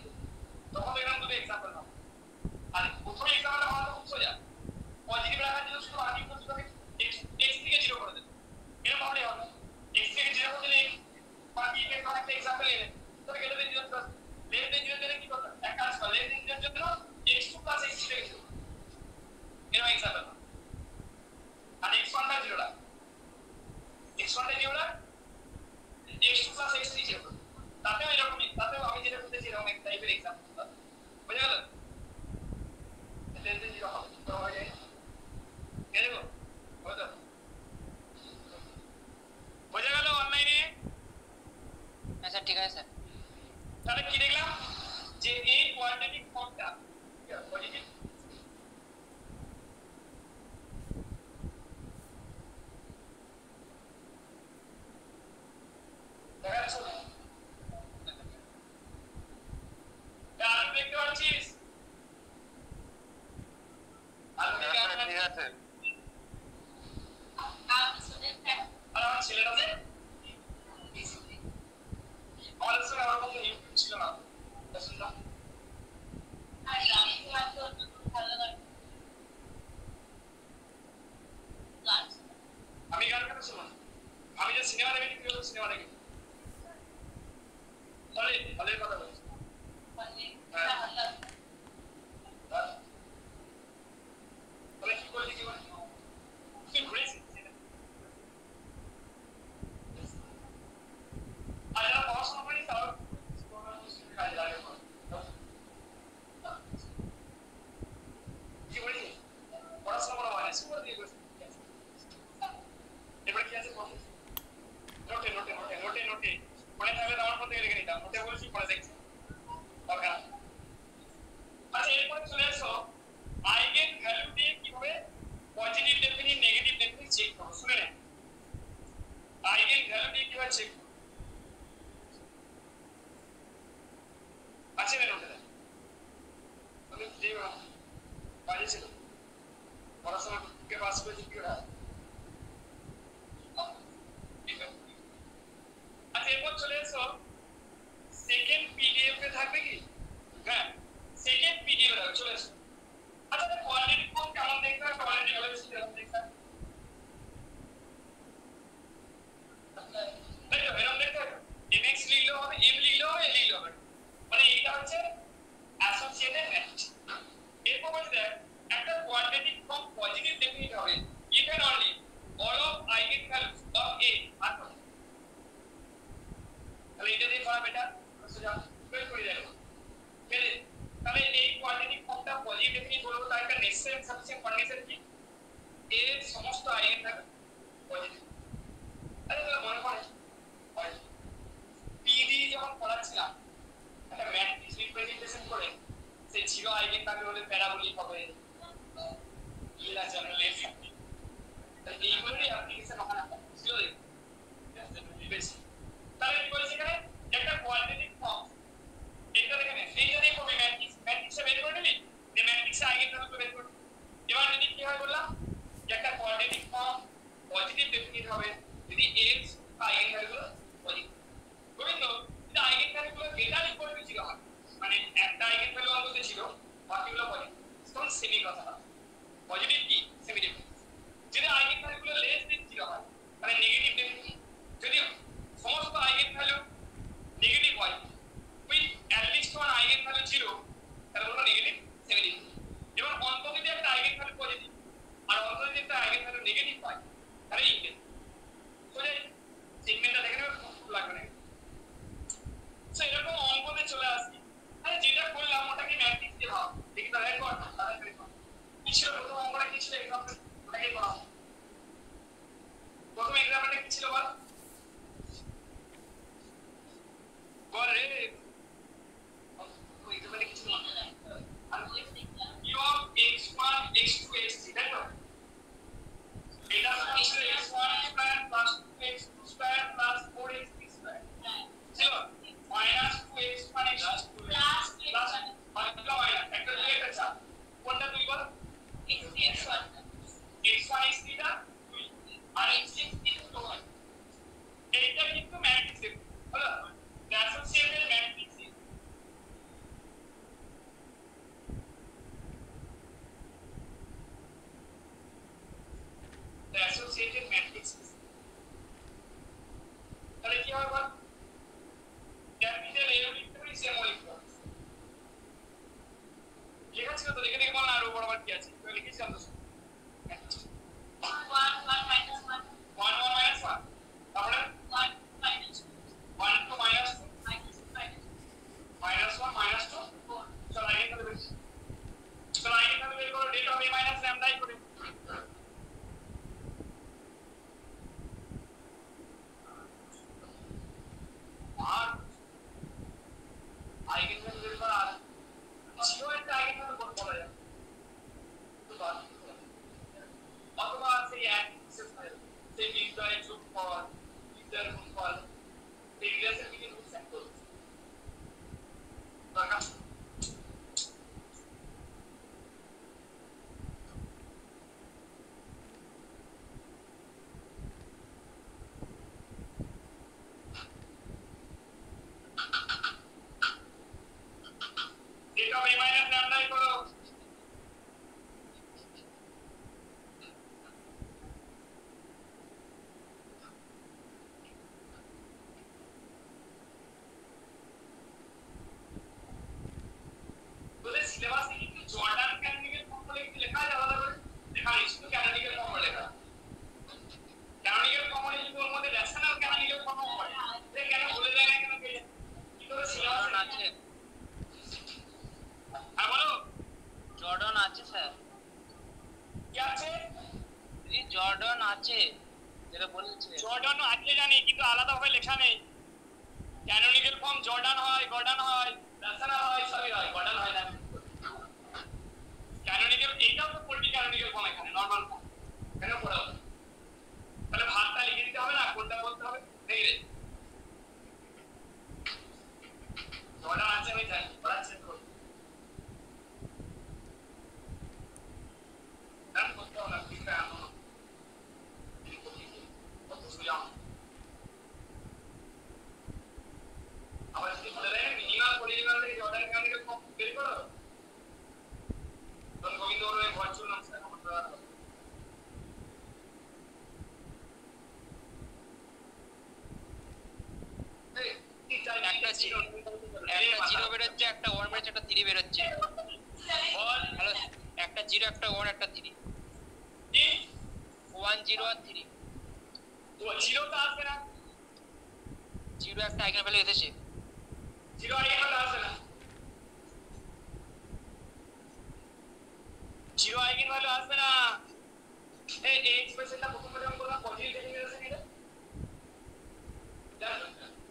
Speaker 1: তখন দেখলাম দুটো এক্সাম্পল নাও। আর প্রথম এক্সাম্পলটা আমার খুব সোজা, পজিটিভ রাখার জন্য শুধু আগে বলতে হবে x থেকে 0 করে দেবে, এরকম হলে হবে x থেকে 0 করে দিলে বাকি একটা এক্সাম্পল এনে তোকে গেলে দিতে হবে, লেস দেন 0 দিলে কি করতে এক কাজ কর, লেস দেন 0 জন্য x2 + x3 থেকে শুরু, এরকম এক্সাম্পল। আর x1 টা 0 রাখ, x1 টা 0 রাখ, x2 + x3 0, তাতেও এরকমই, তাতেও আমি যেটা বলতেছি এরকম এক টাইপের এক্সাম্পল, বুঝা গেল? লেস দেন 0 হবে তো হয়ে যায়, কে দেবো বুঝা বোঝা গেল অনলাইনে?
Speaker 2: হ্যাঁ স্যার ঠিক আছে স্যার।
Speaker 1: তাহলে কি দেখলাম যে এই কোয়াড্রেটিক ফর্মটা পজিটিভ, দেখা যাচ্ছে না? আলু দেখতে পাচ্ছিস? আলু দেখতে ঠিক আছে। আর আমার ছেলেটা যে আমাদের সঙ্গে আমার মতো ইউটিউব ছিল না, শুনলাম আমি গান কেন শুনলাম, আমি যে সিনেমা দেখি তুই সিনেমা দেখি, হলে হলের কথা বলছি। তাহলে কি করলি, কি করলি তুই ঘুরেছিস? আর যারা পড়াশোনা করিস তারা কাজে লাগে, কি বলিস পড়াশোনা করা হয় না, স্কুল দিয়ে বসে এবারে কি আছে নোটে নোটে নোটে নোটে নোটে মনে থাকলে আমার মধ্যে লিখে নিতাম, নোটে বলছি পড়ে দেখছি দরকার। আচ্ছা এরপরে চলে এসো আইগেন ভ্যালু দিয়ে কিভাবে positive definite negative definite check করব, শুনে নেন আইগেন ভ্যালু দিয়ে কিভাবে চেক করব। আছে না নোটে আমি দেব বাজে ছিল পড়াশোনা কে পাস করেছি কি ওরা। আচ্ছা এরপর চলে এসো সেকেন্ড পিডিএফ এ থাকবে কি, হ্যাঁ সেকেন্ড পিডিএফ এ চলে এসো। আচ্ছা কোয়ালিটি কোড কেমন দেখতে হবে, কোয়ালিটি অ্যানালাইসিস কেমন দেখতে হবে, তাই তো এরকম দেখতে হবে, mx লিখলেও হবে, m লিখলেও হবে, l লিখলেও হবে, মানে এইটা হচ্ছে অ্যাসোসিয়েটেড ম্যাথ। এরপর বলতে দেখ একটা কোয়াড্রেটিক ফর্ম পজিটিভ ডেফিনিট হবে if and only form positive definite হবে যদি x আইগেন ভ্যালুগুলো পজিটিভ। গোবিন্দ যদি আইগেন ভ্যালুগুলো গ্রেটার ইকুয়াল টু 0 হয় মানে একটা আইগেন ভ্যালু আমাদের ছিল বাকিগুলো পজিটিভ, তখন সেমি কথা পজিটিভ কি সেমি ডেফিনিট। যদি আইগেন ভ্যালুগুলো লেস দেন 0 হয় মানে নেগেটিভ ডেফিনিট। যদি সমস্ত আইগেন ভ্যালু নেগেটিভ হয় with at least one eigen value 0 তাহলে বলবো নেগেটিভ সেমি ডেফিনিট। এবং অন্তত যদি একটা আইগেন ভ্যালু পজিটিভ আর অন্তত যদি একটা আইগেন ভ্যালু নেগেটিভ হয় তাহলে ইনভেরিয়েন্ট। সোজা সেগমেন্টটা দেখে নেবে, খুব লাগবে না। সো এরকম অঙ্কতে চলে আসি। আরে যেটা করলাম ওটাকে ম্যাট্রিক্স দিয়ে ভাব দেখি তাহলে কর তাহলে কি ছিল প্রথম অঙ্কটা কি ছিল এক্সাম্পল ওটাকে করা। প্রথম এক্সাম্পলটা কি ছিল বল বল রে ওই এক্সাম্পলটা কি ছিল q of x1 x2 x3 তাই তো এটা ছিল x1 square plus 2x2 square plus 4x3 square ছিল minus 2x1 x2 plus minus একটা দুই একটা চার কোনটা দুই বল x1 x3 টা দুই আর x6 তো হয়। এইটা কিন্তু ম্যাট্রিক্স হলো associated matrix. The associated matrix তাহলে কি হবে বল ক্যাপিটাল এ লিখতে পারি সেম লিখতে পারি লেখা ছিল তো লিখে দেখে বল না আর উপর আবার কি আছে তো লিখেছিলাম তো 1 1 minus 1 তারপরে 1 2 minus 2 minus 1 minus 2 চল আইগেন ভ্যালু বের চল আইগেন ভ্যালু বের করো ডেট হবে মাইনাস ল্যামডা করে আর আইগেন ভ্যালু বের করা আর জিরো একটা আইগেন ভ্যালু বলা যায় অথবা সেই এক সিস্টেম সেই বিজয় যোগ ফল বিজয়ের গুণফল এই রিলেশন থেকে বুঝতে পারছো দরকার এটা a মাইনাস ল্যামডা করো বলে সিলেবাসে কিন্তু জর্ডান ক্যানোনিক্যাল ফর্ম বলে কিছু লেখা আছে আলাদা করে লেখা নেই শুধু ক্যানোনিক্যাল ফর্ম লেখা। ক্যানোনিক্যাল ফর্ম মানে যদি ওর মধ্যে রেশনাল ক্যানোনিক্যাল ফর্ম পড়ে এটা কেন বলে যায় না কেন কি করে সিলেবাস
Speaker 2: আছে
Speaker 1: আর বলো
Speaker 2: জর্ডন আছে স্যার
Speaker 1: কি আছে
Speaker 2: এই জর্ডন আছে যেটা বলেছে
Speaker 1: জর্ডান আছে জানি কিন্তু আলাদা ভাবে লেখা নেই। ক্যানোনিক্যাল ফর্ম জর্ডান হয় গর্ডান হয় রেশনাল হয় সবই হয় গর্ডান হয় না। ক্যানোনিক্যাল এইটাও তো পড়বি ক্যানোনিক্যাল ফর্ম এখানে নরমাল ফর্ম কেন পড়া তাহলে ভাগটা লিখে দিতে হবে না কোনটা বলতে হবে নেই রে জর্ডান আছে আমি জানি পড়াচ্ছে তো জান করতে হবে না ঠিক আছে আমরা কত সুজাম আবার যদি বলে দেয় মিনিমাম পরিমাণ থেকে জর্ডান ক্যানোনিক্যাল ফর্ম বের করো তখন গোবিন্দ ওর ঘর চললাম স্যার আমরা
Speaker 2: একটা জিরো বেরোচ্ছে একটা ওয়ান বেরোচ্ছে একটা থ্রি বেরোচ্ছে
Speaker 1: বল
Speaker 2: হ্যালো একটা জিরো একটা ওয়ান একটা থ্রি
Speaker 1: কি
Speaker 2: 1 0 আর 3
Speaker 1: ও জিরো তো আসবে না
Speaker 2: জিরো একটা আইগেন ভ্যালু এসেছে
Speaker 1: জিরো আইগেন ভ্যালু আসবে না জিরো আইগেন ভ্যালু আসবে না এই এক্সপ্রেশনটা প্রথম যখন বললাম পজিটিভ ডেফিনিশন এটা জানো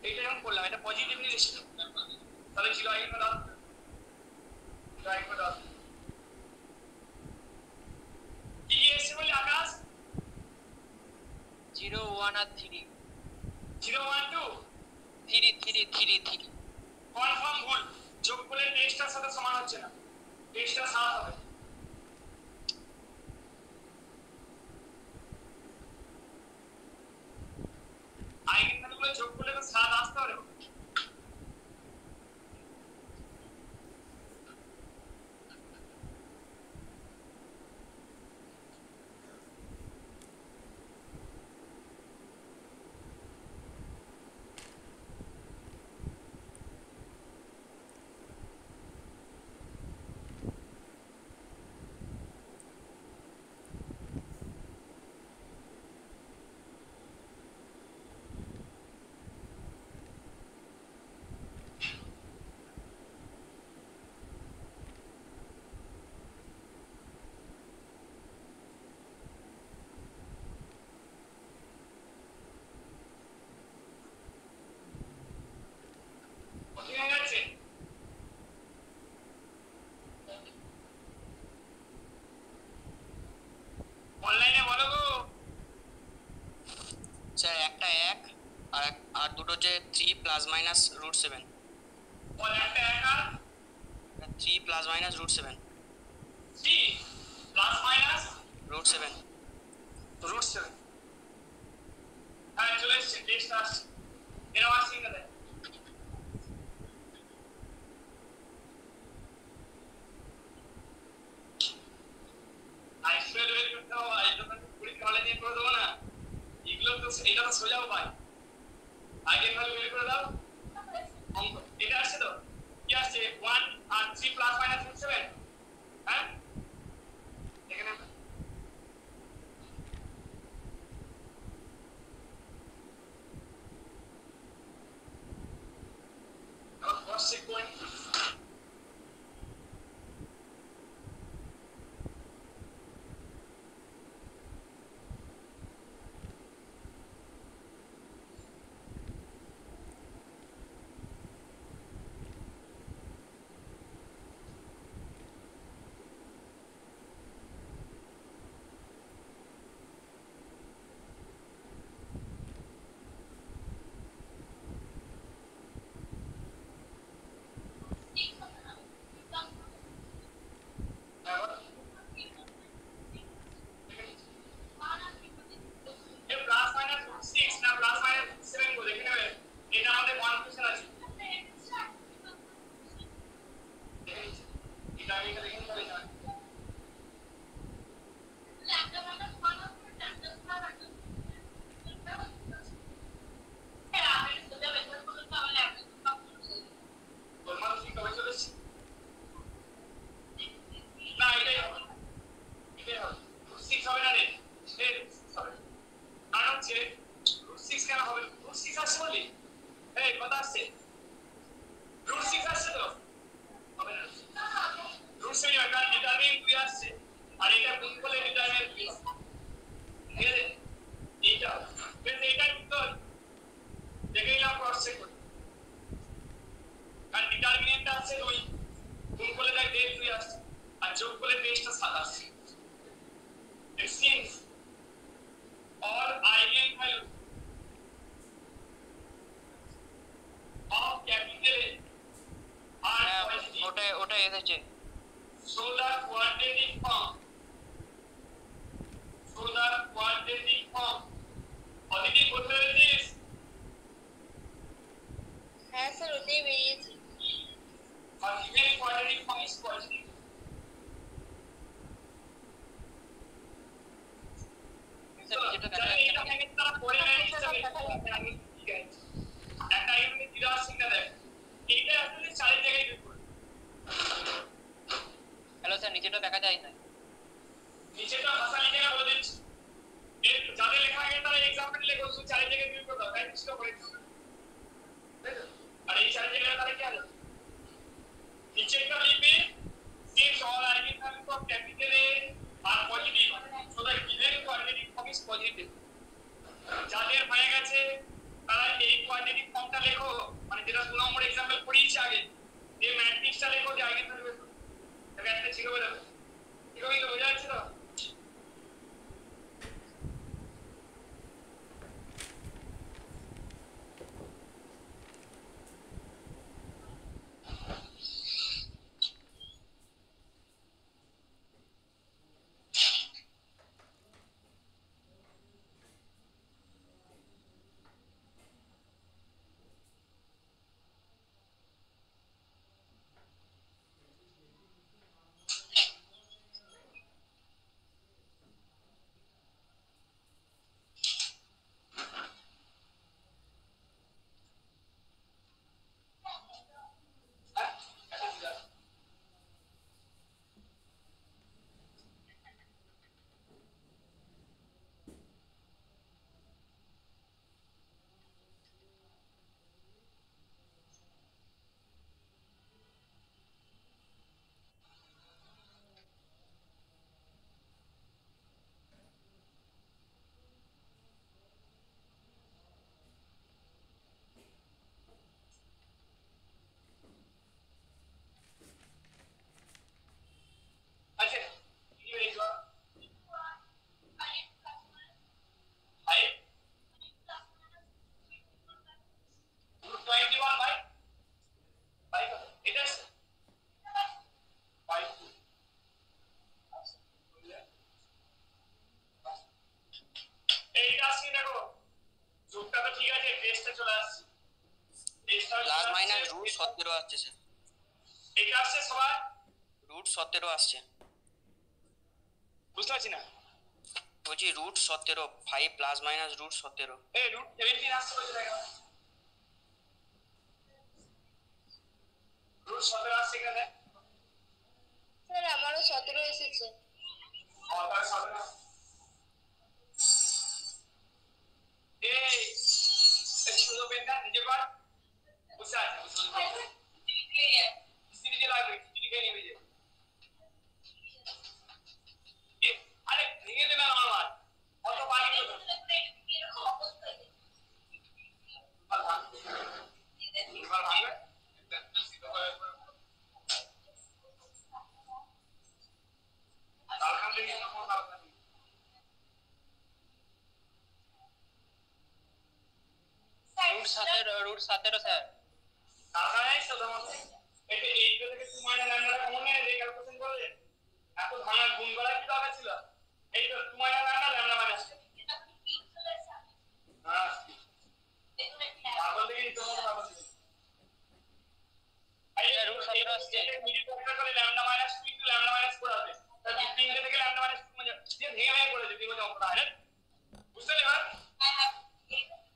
Speaker 1: এইটা যখন বললাম এটা পজিটিভ ডেফিনিশন তাহলে জিরো আইগেন ভ্যালু আসবে জিরো আইগেন ভ্যালু আসবে কি এসে বলে আকাশ
Speaker 2: 0 1 আর 3
Speaker 1: 0 1 2
Speaker 2: 3
Speaker 1: কনফার্ম ভুল যোগ করলে টেস্টটার সাথে সমান হচ্ছে না টেস্টটা 7 হবে
Speaker 2: প্লাস মাইনাস রুট 7
Speaker 1: বল একটা একা
Speaker 2: 3 plus minus root 7
Speaker 1: 3 plus minus
Speaker 2: root 7
Speaker 1: root 7 হ্যাঁ চলে এসছে টেক্সট আসছে এরকম আসছে কিনা আইসোলেট বের করতে হবে এটা তো পুরি কলেজ নিয়ে করে দেবো না এগুলো তো এটা তো সোজা উপায় আগে ভাবে বের করে দাও অঙ্ক এটা আসছে তো কি আসছে 1 আর 3 প্লাস মাইনাস রুট 7 হ্যাঁ এখানে ক্রস চেক পয়েন্ট
Speaker 2: ওটা এসেছে
Speaker 1: So the quadratic form. Positive করতে পেরেছিস?
Speaker 3: হ্যাঁ স্যার ওটাই বেরিয়েছে।
Speaker 1: আর given quadratic form is positive. এটা থেকে তারা পড়ে নেয় হিসাবে একটা এখানে জিরো আসছে কিনা দেখ এইটা আসলে চারি জায়গায় বের করবে
Speaker 2: হ্যালো স্যার নিচেটা দেখা যায় না
Speaker 1: নিচেটা ভাষা লিখে না বলে দিচ্ছি যাদের লেখা আগে তারা এক্সাম্পল লেখো শুধু চারি জায়গায় বের করে দাও তাই কিছু করে আর এই চারি জায়গায় তারা কি আছে নিচেটা লিখবে since all eigenvalues of capital A are positive so the given quadratic form is positive যাদের হয়ে গেছে তারা এই কোয়াড্রেটিক ফর্মটা লেখো মানে যেটা 2 নম্বর एग्जांपल পড়িয়েছি আগে এই ম্যাট্রিক্সটা লেখো যে আইগেনভ্যালু তবে একটা ঠিক হবে না ঠিক হবে তো বোঝা যাচ্ছে তো
Speaker 2: 17 আসছে স্যার,
Speaker 1: এটা আসছে সবার,
Speaker 2: √17 আসছে।
Speaker 1: বুঝতে পারছি না।
Speaker 2: বলছি √17, 5 প্লাস মাইনাস √17।
Speaker 1: এই √17 আসছে বলছে, দেখো √17 আসছে এখানে।
Speaker 3: স্যার আমারও 17 এসেছে।
Speaker 1: তাহলে 17 এই ছোট পেনটা নিজে কর, বুঝতে আছে সিরিজে লাগবে, সিরিজে নিয়ে যাবে। আরে ভেঙে দেবে না আমার, অত বাকি এবার ভাঙবে। কালখান থেকে কালখান
Speaker 2: √17 স্যার।
Speaker 1: কালখানায় তো তোমার এটা এই থেকে তোমার ল্যান্ডার কমন নেই, যে ক্যালকুলেশন করলে এত ভাঙা গুণ করা কি দরকার ছিল? এই তো তোমার ল্যান্ডার ল্যান্ডার মাইনাস হ্যাঁ পাগল দেখি তোমার পাগল দেখি। এই √17 আসছে, মিডিল ফ্যাক্টর করে lambda minus 2 into lambda minus 4 হবে, তাহলে তিনটে থেকে ল্যান্ডার মাইনাস 2 মানে যে ভেঙে ভেঙে করে দিই মানে অঙ্কটা হয়, বুঝতে এবার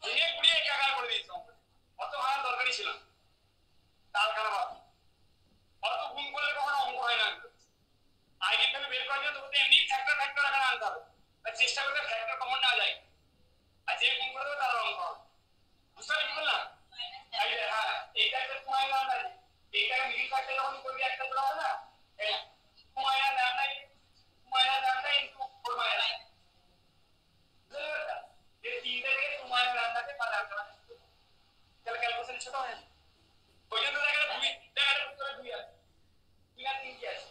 Speaker 1: ভেঙে গুড়িয়ে একাকার করে দিয়েছি অঙ্কটা, অত ভাঙা দরকারই ছিল না। কালখানা বাদ অত গুণ করলে কখনো অঙ্ক হয় না। আইডেন্টি ভ্যালু বের করার জন্য তো এমনি ফ্যাক্টর এখানে আনতে হবে, আর চেষ্টা করতে ফ্যাক্টর কমন না যায়, আর যে গুণ করে দেবে তার অঙ্ক হবে। বুঝতে পারলি কি বললাম? এই যে হ্যাঁ এইটা একটা সময় না নাই, এইটা মিডিল ফ্যাক্টর যখন করবি একটা করে হবে না, এই সময় না নাই ইনটু 4 মাইনাস যে তিনটে থেকে সময় না নাকে পার একটা তাহলে ক্যালকুলেশন ছোট হয় না। ওই জন্য দেখা গেল 2 দেখা গেল উত্তরে 2 আছে, 3 আর 3 কি আছে?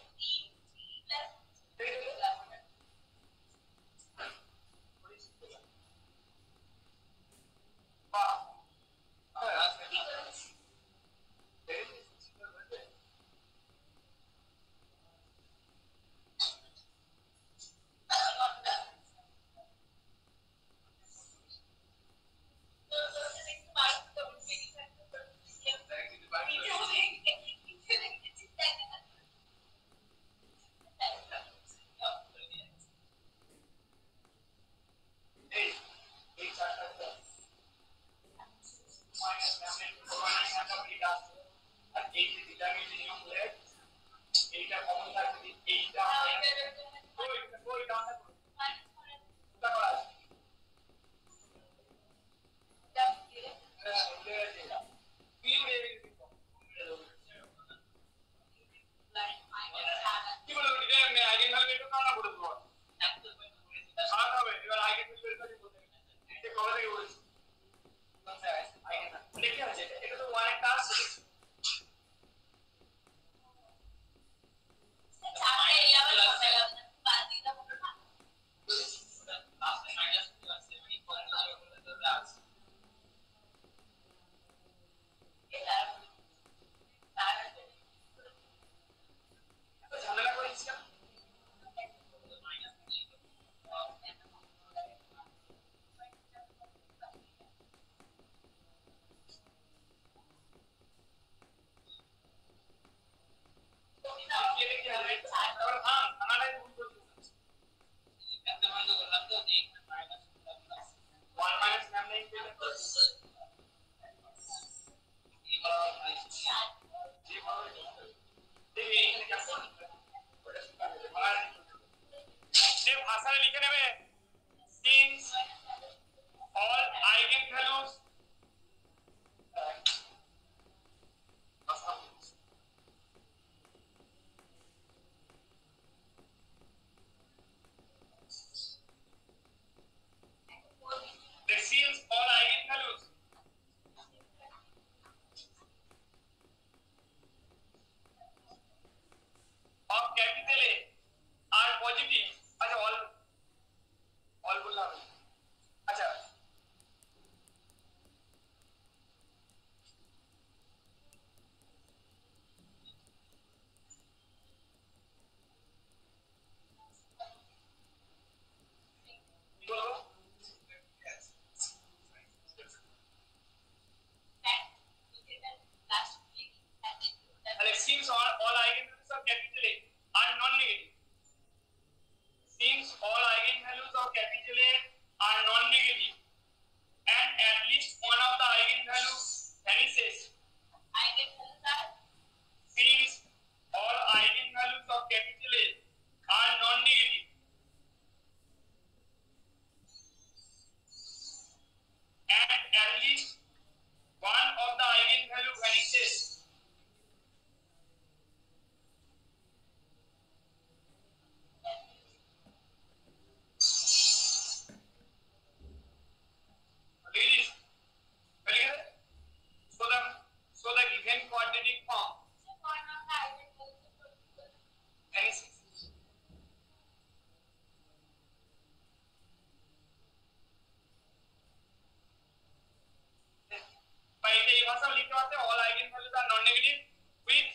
Speaker 1: সব লিখতে পারতে all eigenvalues are non negative with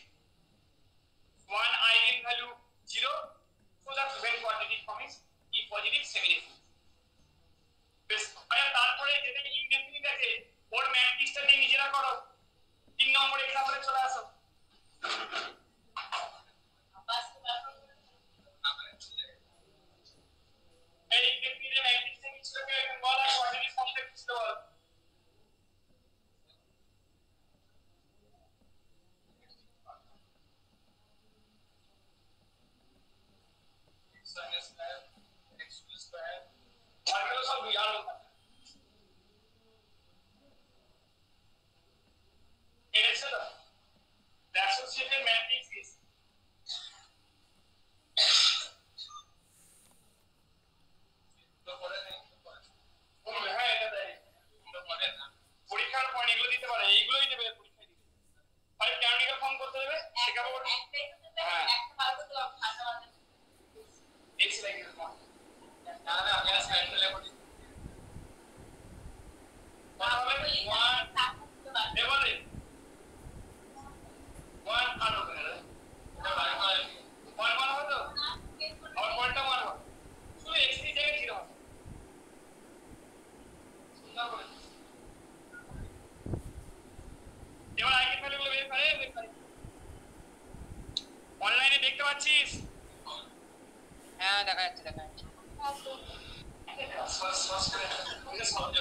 Speaker 1: one eigenvalue 0 so that when quadratic form is e positive semi definite বেশ আচ্ছা তারপরে যেটা ইনডেফিনিট আছে ওর ম্যাট্রিক্সটা দিয়ে নিজেরা করো 3 নম্বর এক্সাম্পলে চলে আসো এই ইনডেফিনিট ম্যাট্রিক্সে কি ছিল এখন বল আর কোয়াড্রেটিক ফর্মটা কি ছিল বল The associated matrix is পরীক্ষার পয়েন্ট এগুলো দিতে পারে এইগুলোই দেবে পরীক্ষায় দিতে আর ক্যানোনিক্যাল ফর্ম করতে দেবে শেখাবো হ্যাঁ এক্স লাইক এরকম না না আমি আর সাইড লে বলি তাহলে 1 এবারে 1 আর হবে না ওটা ভালো হতো আর কোনটা মারবো শুধু এক্স এর জায়গায় ছিল সুন্দর করে এবার আইগেন ভ্যালুগুলো বের করে অনলাইনে দেখতে পাচ্ছিস
Speaker 2: হ্যাঁ দেখা যাচ্ছে
Speaker 1: সস করে এটা সহজ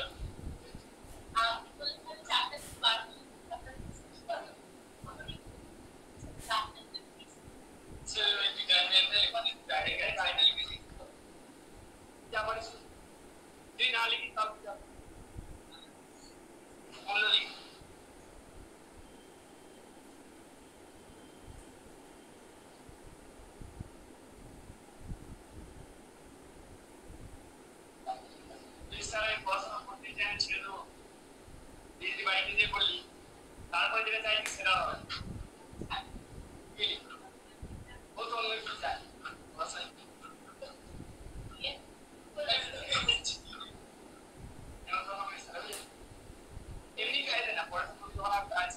Speaker 1: তারপরে যেটা চাই সেটা হবে ও তো অন্য কিছু চাই এমনি খাইতে না পড়াশোনা যখন কাজ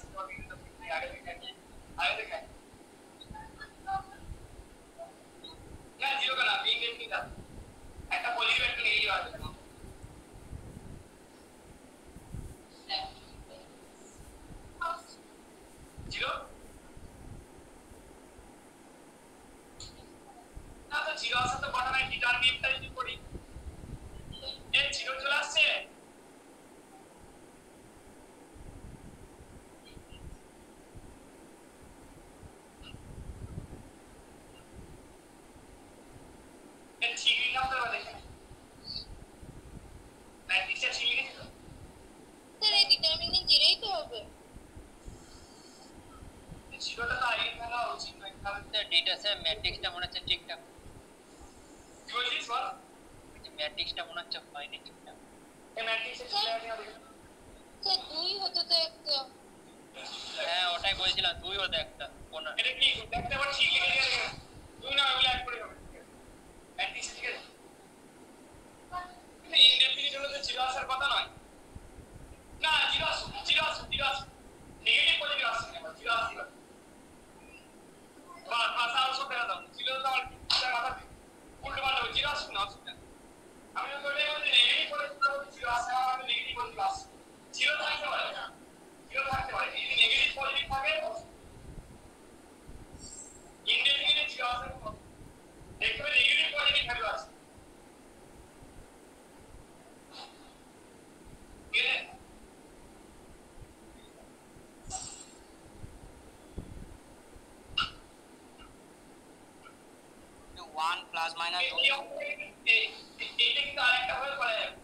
Speaker 1: আগে দেখাই না জিরো কেন বিং এমনি একটা পজিটিভ একটা নেগেটিভ আছে জিরো না তো জিরো আসা তো কথা নাই ডিটারমিনেন্টটা যদি করি এ জিরো চলে আসছে এ ঠিক লিখা হবে বা দেখেন ম্যাট্রিক্সটা ঠিক লিখেছি
Speaker 3: স্যার এই ডিটারমিনেন্ট জিরোই তো হবে
Speaker 1: জিরোটা তো আইগেন ভ্যালু উচিত নয় কারণ
Speaker 2: ডেটা স্যার ম্যাট্রিক্সটা মনে হচ্ছে ঠিকঠাক
Speaker 1: কি বলছিস বল
Speaker 2: ম্যাট্রিক্সটা মনে হচ্ছে হয়নি ঠিকঠাক
Speaker 1: এই ম্যাট্রিক্সে ঠিক লিখে হবে
Speaker 3: স্যার দুই হতো তো একটা
Speaker 2: হ্যাঁ ওটাই বলছিলাম 2 হতে একটা কোন
Speaker 1: এটা কি দেখতে আবার ঠিক লিখে দিয়েছে তুই না ওগুলো এক করে হবে ম্যাট্রিক্স ঠিক আছে কিন্তু ইনডেফিনিট হলে তো জিরো আসার কথা নয় না জিরো আসুন নেগেটিভ পজিটিভ আসুন না জিরো আসবে বা ভাষা আউট করে দাও জিরো তো আমার মাথা উল্টো পাল্টা জিরো আসুন না অসুবিধা আমি তো বলতে বলছি নেগেটিভ পজিটিভ জিরো আসে আমার নেগেটিভ পজিটিভ আসে জিরো থাকতে পারে যদি নেগেটিভ পজিটিভ থাকে ইনডেফিনিট জিরো আসে দেখবে নেগেটিভ পজিটিভ ভ্যালু আছে
Speaker 2: ওয়ান প্লাস মাইনাস
Speaker 1: এইটা কিন্তু আরেকটা ভাবে করা যাবে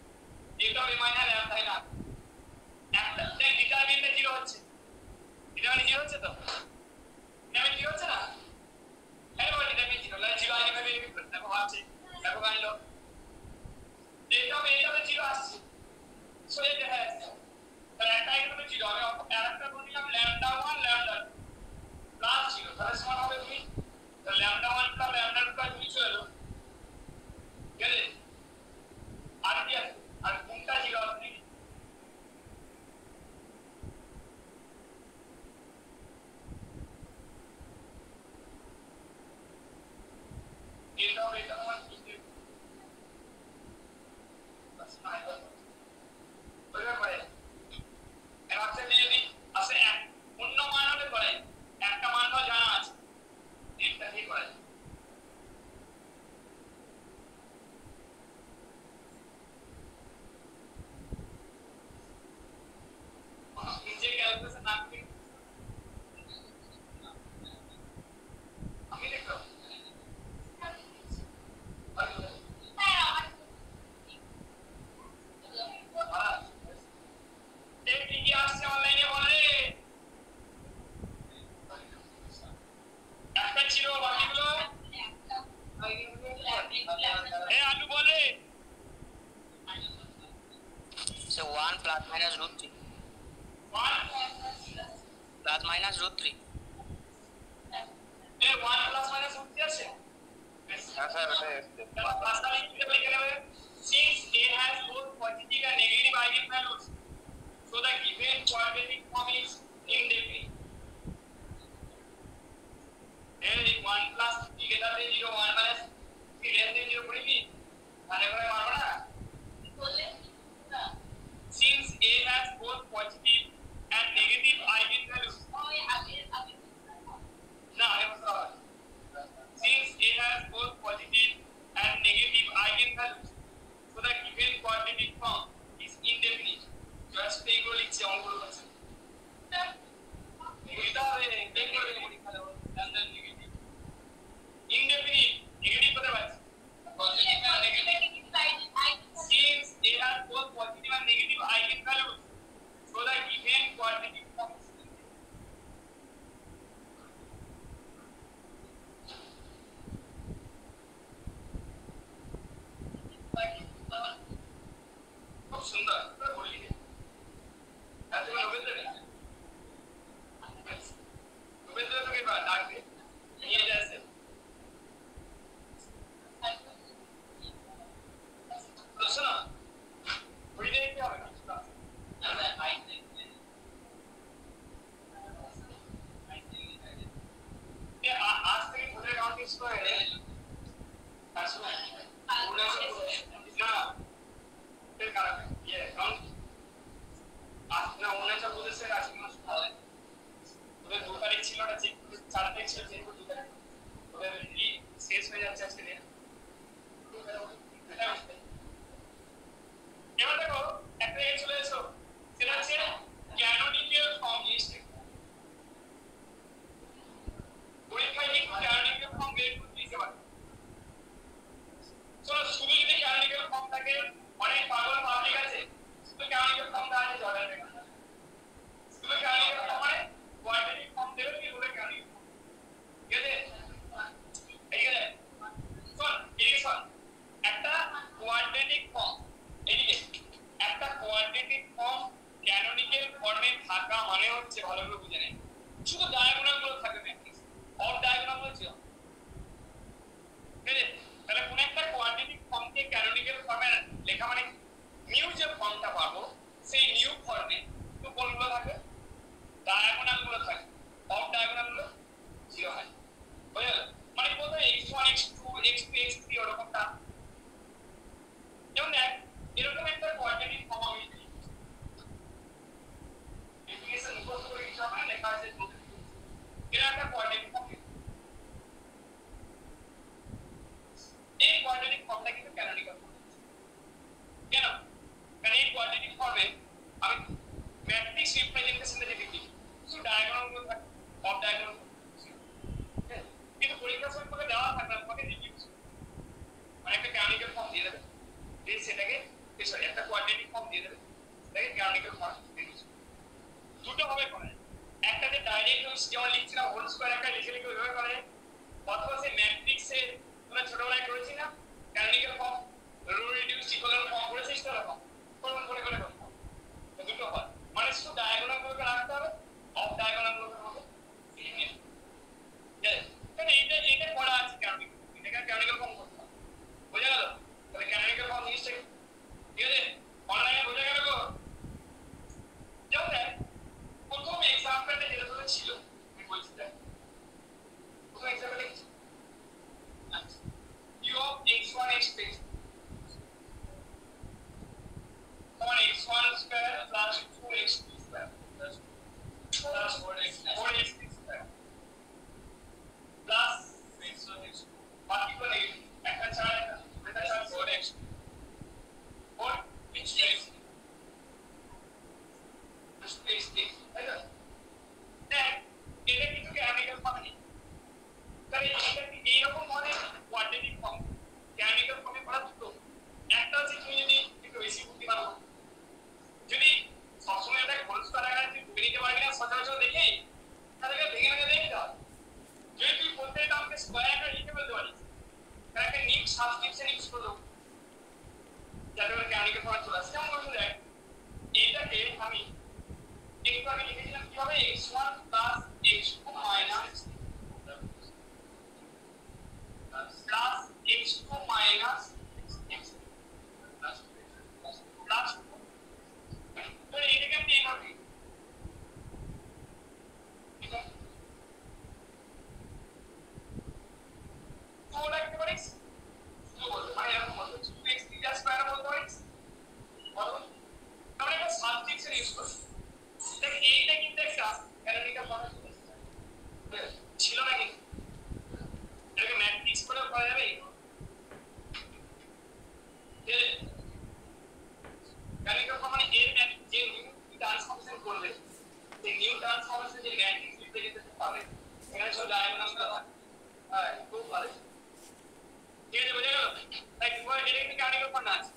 Speaker 1: এটা রিমাইন্ডার অ্যাপ তাই না একটা ডিটারমিনেন্টে জিরো হচ্ছে ডিটারমিনেন্ট জিরো হচ্ছে তো ডিটারমিনেন্ট জিরো হচ্ছে না হ্যাঁ বল ডিটারমিনেন্ট জিরো না জিরো আগে ভাবে দেখো আছে দেখো গাইলো এটা জিরো আসছে সো এই দেখা যাচ্ছে তাহলে একটা এখানে জিরো আমি আরেকটা বললাম ল্যাম্ডা 1 ল্যাম্ডা প্লাস জিরো তাহলে সমান হবে কি তাহলে ল্যাম্ডা 1 প্লাস ল্যাম্ডা 2 প্লাস 2 চলে এলো গেলে ওইভাবে করে এবার যদি আসলে অন্য মান হলে করে একটা মান তো জানা আছে এটা ঠিক করে নিজে ক্যালকুলেশন না করে আমি দেখো আসছে অনলাইনে বলে একটা ছিল বাকিগুলো আলু বলে
Speaker 2: So 1 plus minus root 3.
Speaker 1: 1
Speaker 2: Plus minus root 3.
Speaker 1: 1 plus minus উঠতে আছে
Speaker 2: হ্যাঁ স্যার ওটাই আসছে।
Speaker 1: তাহলে পাঁচটা লিখতে লিখে নেবে since a has both positive and negative eigenvalues so the given quadratic form is indefinite এই 1 plus greater than 0 1 minus greater than 0 পড়বি তাহলে করে মারব না since a has both positive and negative eigenvalues না since a has both positive and negative eigenvalues so the given quadratic form is indefinite just এইগুলো লিখছি অঙ্কগুলো করছি এটা হবে এইগুলো পরীক্ষা দেব ল্যান্ডার নেগেটিভ indefinite নেগেটিভ করতে পারছি positive and negative since a has both positive and negative eigenvalues so the given quadratic form is খুব সুন্দর বলি এত রবীন্দ্র রবীন্দ্র তোকে ডাক দে নিয়ে যাচ্ছে তো শোনো ঘুরি দেখতে হবে না আজ থেকে ভোটের কাউন্টিং শুরু হয়ে গেছে আসলে না এর কারণে কারণ আজ না উনিশশো পঁচিশের আজকে মাস ওদের 2 তারিখ ছিল না চেক 4 তারিখ ছিল চেক 2 তারিখ ওদের শেষ হয়ে যাচ্ছে আজকে এবার দেখো একটা এ চলে এসো সেটা হচ্ছে ক্যানোনিক্যাল ফর্ম লিস্ট পরীক্ষায় কি ক্যানোনিক্যাল ফর্ম বের করতে দিতে পারে চলো শুধু যদি ক্যানোনিক্যাল ফর্ম থাকে অনেক পাগল পাবলিক আছে শুধু ক্যানোনিক্যাল ফর্ম দেওয়া আছে জর্ডান শুধু ক্যানোনিক্যাল ফর্ম মানে কোয়াড্রেটিক ফর্ম দেবে কি বলে ক্যানোনিক্যাল ফর্ম ঠিক আছে এই গেলে শোন এদিকে শোন একটা কোয়াড্রেটিক ফর্ম এদিকে একটা কোয়াড্রেটিক ফর্ম ক্যানোনিক্যাল ফর্মে থাকা মানে হচ্ছে ভালো করে বুঝে নেন শুধু ডায়াগোনাল গুলো থাকবে ম্যাট্রিক্স অফ ডায়াগোনাল হচ্ছে ঠিক আছে তাহলে কোন একটা কোয়াড্রেটিক ফর্মকে ক্যানোনিক্যাল ফর্মে লেখা মানে নিউ যে ফর্মটা পাবো সেই নিউ ফর্মে তো কোনগুলো থাকে ডায়াগোনাল গুলো থাকে অফ ডায়াগোনাল গুলো জিরো হয় বুঝে গেল মানে বলতে x1 x2 x2 x3 এরকমটা যেমন দেখ এরকম একটা কোয়াড্রেটিক ফর্ম আমি ডেফিনিশন মুখস্থ করে কিছু হবে লেখা আছে এর একটা কোয়াড্রেটিক ফর্ম এই কোয়াড্রেটিক ফর্মটা কিন্তু ক্যানোনিক্যাল ফর্ম কেন কারণ এই কোয়াড্রেটিক ফর্মে আমি ম্যাট্রিক্স রিপ্রেজেন্টেশনটা যদি লিখি শুধু ডায়াগোনাল গুলো থাকে অফ ডায়াগোনাল কিন্তু পরীক্ষার সময় তোমাকে দেওয়া থাকবে তোমাকে রিপিট মানে একটা ক্যানোনিক্যাল ফর্ম দিয়ে দেবে দিয়ে সেটাকে সরি একটা কোয়াড্রেটিক ফর্ম দিয়ে দেবে সেটাকে ক্যানোনিক্যাল ফর্ম দিয়ে দিচ্ছে দুটো ভাবে করে একটাতে ডাইরেক্ট যেমন লিখছিলাম হোল স্কয়ার একটা লিখে লিখে ওইভাবে করে অথবা সেই ম্যাট্রিক্সে তোমরা ছোটবেলায় করেছি না canonical form row reduce equal form করেছিস তো এরকম কোন করে করে করতে দুটো হয় মানে শুধু ডায়াগোনাল গুলোকে রাখতে হবে অফ ডায়াগোনাল গুলোকে হবে কারণ এটা পড়া আছে ক্যানোনিক্যাল এটাকে ক্যানোনিক্যাল ফর্ম করতে হবে বোঝা গেল তাহলে ক্যানোনিক্যাল ফর্ম জিনিসটা ঠিক আছে অনলাইনে বোঝা গেল তো যেমন প্রথম এক্সাম্পলটা যেটা তোদের ছিল আমি বলছি দেখ প্রথম এক্সাম্পলটা কি q of x1 x2 canonical ফর্মে চলে আসছে। যেমন বলতে দেখ এইটাকে আমি একটু আগে লিখেছিলাম কিভাবে x1 plus x2 minus plus x2 minus plus তো এইটাকে আমি এইভাবে তো লিখতে পারিস তো বলতে মানে এরকম বলতে x থিটা স্কয়ার বলতে পারিস বলো আমরা এটা সাবজেক্টে ইউজ করি দেখ এইটা কিন্তু একটা ক্যানোনিক্যাল ফর্ম ছিল না কিন্তু এটাকে ম্যাট্রিক্স করে করা যাবে যে ক্যানোনিক্যাল ফর্ম মানে এর ম্যাট্রিক্স যে নিউ ট্রান্সফরমেশন করবে সেই নিউ ট্রান্সফরমেশন যে ম্যাট্রিক্স রিপ্রেজেন্টেশন পাবে এখানে সব ডায়াগোনাল করা হ্যাঁ খুব ভালো ঠিক আছে বুঝে গেল তাই তোমার এটা কিন্তু ক্যানোনিক্যাল ফর্ম না আছে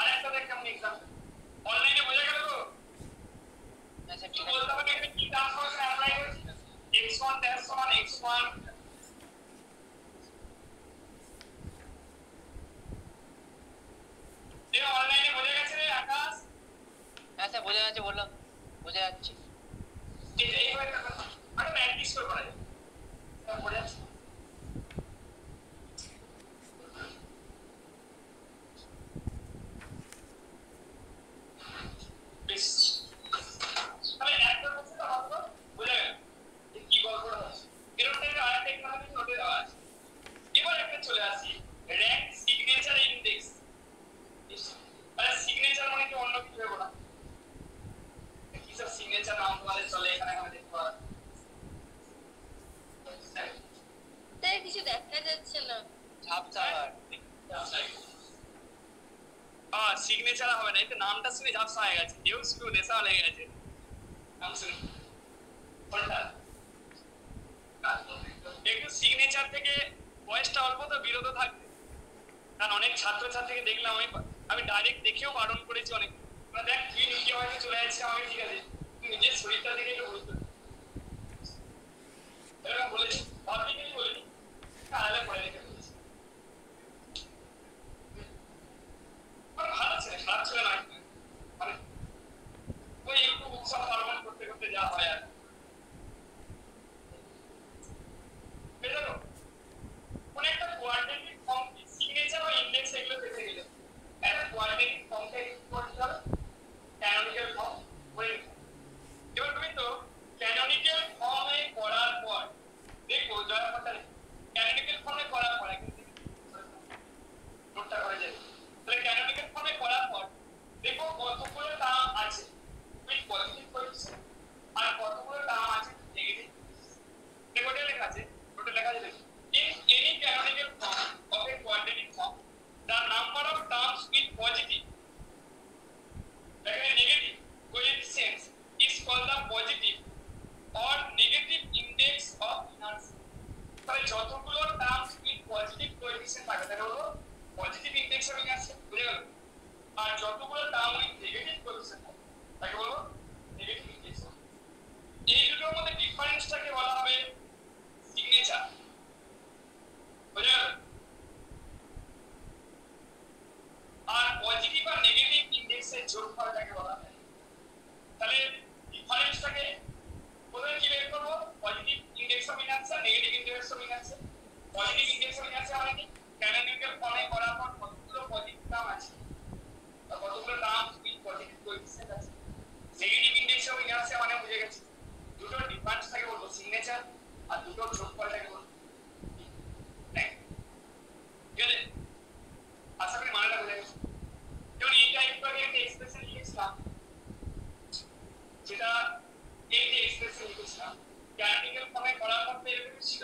Speaker 1: আরেকটা দেখ কেমন এক্সাম্পল অনলাইনে বোঝা গেল তো
Speaker 2: আচ্ছা ঠিক আছে
Speaker 1: বলতে হবে একটা কি ট্রান্সফরমেশন অ্যাপ্লাই করছি x1 dash সমান x1 দেখ অনলাইনে বোঝা গেছে রে আকাশ
Speaker 2: হ্যাঁ স্যার বোঝা যাচ্ছে বললাম বোঝা যাচ্ছে
Speaker 1: এইভাবে একটা কথা আরে ম্যাট্রিক্স করে করা যায় বোঝা যাচ্ছে বেশ তাহলে একটা কথা তো ভালো বোঝা গেল কি গল্পটা হচ্ছে এরকম টাইপের আরেকটা ইকোনমিক নোটে দেওয়া আছে এবার একটা চলে আসি র‍্যাঙ্ক সিগনেচার ইনডেক্স আরে সিগনেচার মানে কি অন্য কিছু হবে না কি সব সিগনেচার নাম তোমাদের চলে এখানে দেখতে পারো
Speaker 3: তাই কিছু দেখা যাচ্ছে না।
Speaker 2: ঝাপসাবার
Speaker 1: সিগনেচার হবে না এতে নামটা শুনে ঝাপসা হয়ে গেছে কেউ শুধু নেশা লেগে গেছে নাম শুনে কোনটা একটু সিগনেচার থেকে বয়সটা অল্প তো বিরত থাকবে কারণ অনেক ছাত্রছাত্রীকে দেখলাম আমি ডাইরেক্ট দেখেও বারণ করেছি অনেক মানে দেখ তুই নিজে হয়তো চলে যাচ্ছে আমি ঠিক আছে তুই নিজের শরীরটা দেখে একটু বুঝতে এরকম বলেছি পাবলিকলি বলিনি তাহলে পরে দেখে বলেছি ভালো ছেলে খারাপ ছেলে নয় মানে ওই একটু উৎসাহ পালন করতে করতে যা হয় আর বেরোলো কোন একটা কোয়াড্রেটিক ফর্ম সিগনেচার বা ইনডেক্স এগুলো পেতে গেলে একটা কোয়াড্রেটিক ফর্মকে ইউজ করতে হবে ক্যানোনিক্যাল ফর্ম করে এবার তুমি তো ক্যানোনিক্যাল ফর্মে করার পর দেখো জয়পটা ক্যানোনিক্যাল ফর্মে করার পর নোটটা করে যাবে তাহলে ক্যানোনিক্যাল ফর্মে করার পর দেখো কতগুলো টার্ম আছে তুমি পজিটিভ কোএফিসিয়েন্ট আর কতগুলো টার্ম আছে নেগেটিভ দেখো এটা লেখা আছে ওটা লেখা আছে in any canonical form of a quadratic form the number of terms with positive negative coefficients is called the positive or negative index of inertia তাহলে যতগুলো টার্মস with positive coefficient থাকে তাহলে হলো পজিটিভ ইনডেক্স অফ ইনার্সিয়া বুঝে গেল আর যতগুলো term with negative coefficient থাকে তাকে হলো নেগেটিভ ইনডেক্স এই দুটোর মধ্যে ডিফারেন্সটাকে বলা হবে সিগনেচার বুঝে গেল আর পজিটিভ আর নেগেটিভ ইনডেক্সের যোগফলটাকে বলা হয় তাহলে ডিফারেন্সটাকে প্রথমে কি বের করব positive index of inertia negative index of inertia positive index of inertia মানে কি ক্যানোনিক্যাল ফর্মে করার পর কতগুলো পজিটিভ টার্ম আছে আর কতগুলো টার্ম উইথ পজিটিভ কোএফিসিয়েন্ট আছে নেগেটিভ ইনডেক্স অফ ইনার্সিয়া মানে বুঝে গেছি দুটো ডিফারেন্সটাকে বলবো সিগনেচার আর দুটো যোগফলটাকে বলবো গেলে আশা করি মানেটা বুঝে গেছে যেমন এই টাইপের একটা এক্সপ্রেশন লিখেছিলাম যেটা এই যে এক্সপ্রেশন লিখেছিলাম ক্যানোনিক্যাল ফর্মে করার পর এরকম ছিল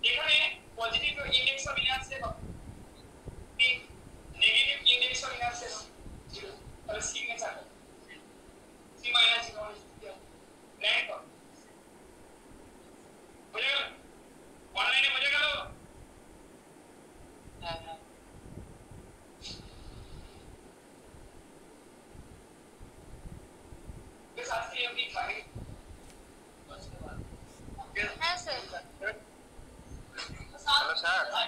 Speaker 1: এখানে পজিটিভ ইনডেক্স অফ ইনার্সিয়া কত নেগেটিভ ইনডেক্স অফ ইনার্সিয়া ছিল তাহলে সিগনেচার সি মাইনাস র্যাঙ্ক কত বুঝে গেল অনলাইনে বুঝে গেল
Speaker 2: হ্যাঁ হ্যাঁ
Speaker 1: বেশ আজকে এমনি খাই
Speaker 3: হ্যাঁ স্যার।
Speaker 2: হ্যালো স্যার
Speaker 5: স্যার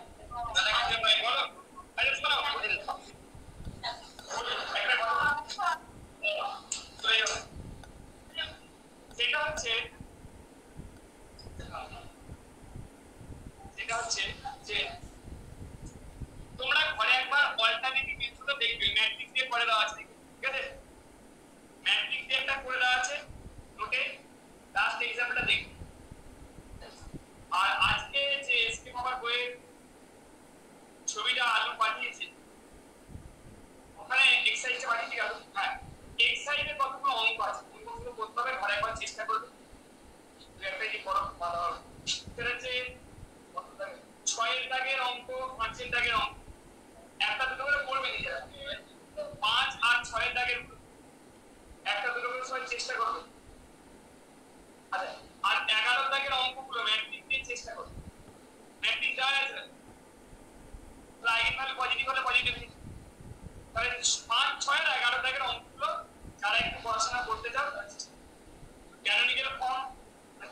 Speaker 1: বলো আরে শোনো একটা কথা চলে যাও। যেটা হচ্ছে যে তোমরা ঘরে একবার অল্টারনেটিভ মেথডও দেখবে, ম্যাট্রিক্স দিয়ে করে দেওয়া আছে, ঠিক আছে? ম্যাট্রিক্স দিয়ে একটা করে দেওয়া আছে নোটে, লাস্ট এক্সাম্পলটা দেখবে। আর আজকে যে এসকে বাবার বইয়ের ছবিটা আলু পাঠিয়েছে, ওখানে এক্সারসাইজটা পাঠিয়েছি আলু, হ্যাঁ এক্সারসাইজে কতগুলো অঙ্ক আছে, অঙ্কগুলো করতে হবে, ঘরে একবার চেষ্টা করবে। একটা কি করো ভালো হবে, সেটা হচ্ছে 6 এর দাগের অঙ্ক, 5 এর দাগের অঙ্ক, একটা দুটো করে করবে নিজেরা, 5 আর 6 এর দাগের একটা দুটো করে সবাই চেষ্টা করবে। আচ্ছা, আর 11 দাগের অঙ্কগুলো ম্যাট্রিক্স দিয়ে চেষ্টা করবে। ম্যাট্রিক্স দেওয়া আছে, আইগেনভ্যালু পজিটিভ হলে পজিটিভ, তাহলে 5, 6 আর 11 দাগের অঙ্কগুলো যারা একটু পড়াশোনা করতে চাও, ক্যানোনিক্যাল ফর্ম,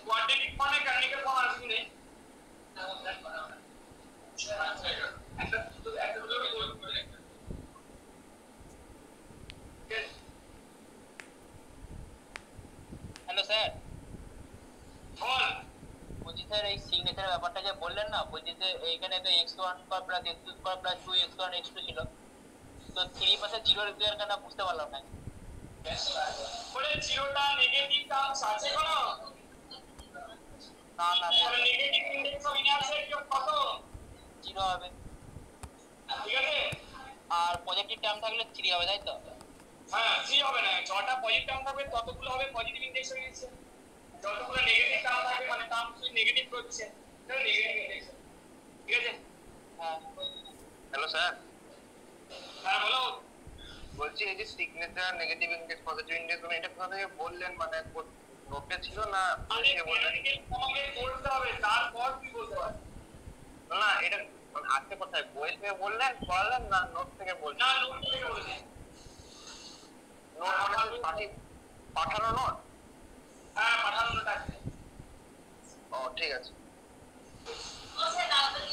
Speaker 1: কোয়াড্রেটিক ফর্মে ক্যানোনিক্যাল ফর্ম আসবে নেই,
Speaker 2: হ্যালো স্যার,
Speaker 1: বল।
Speaker 2: বলছি স্যার এই সিগনেচারের ব্যাপারটা যে বললেন না, বলছি যে এইখানে তো x1 plus x2 plus 2x1 x2 ছিল, তো 3 পাশে 0 রিপ্লেয়ার কেন বুঝতে পারলাম না।
Speaker 1: বলে জিরোটা নেগেটিভ টার্মস আছে কোনো?
Speaker 2: না না
Speaker 1: তাহলে নেগেটিভ ইনডেক্স অফ ইনার্সিয়া কত?
Speaker 2: 0 হবে,
Speaker 1: ঠিক আছে?
Speaker 2: আর পজিটিভ টার্ম থাকলে 3 হবে, তাই তো?
Speaker 1: হ্যাঁ 3 হবে না, যটা পজিটিভ টার্ম থাকবে ততগুলো হবে পজিটিভ ইনডেক্স অফ ইনার্সিয়া, যতগুলো নেগেটিভ টার্ম থাকবে মানে টার্ম নেগেটিভ করছে তাহলে নেগেটিভ ইনডেক্স, ঠিক আছে?
Speaker 2: হ্যাঁ
Speaker 5: হ্যালো স্যার,
Speaker 1: হ্যাঁ বলো।
Speaker 5: বলছি এই যে signature, negative index, positive index, মানে এটা কোথা থেকে বললেন, মানে নোটে ছিল না
Speaker 1: আরে
Speaker 5: বললেন?
Speaker 1: তোমাকে বলতে হবে, তারপর তুই বলতে পারবি।
Speaker 5: না এটা মানে আজকে কোথায় বই থেকে বললেন, পড়ালেন, না নোট থেকে বললেন?
Speaker 1: না নোট থেকে বলেছি।
Speaker 5: নোট মানে পাঠানো নোট?
Speaker 1: হ্যাঁ পাঠানোটা আছে।
Speaker 5: ও ঠিক আছে।
Speaker 3: ও স্যার, তাড়াতাড়ি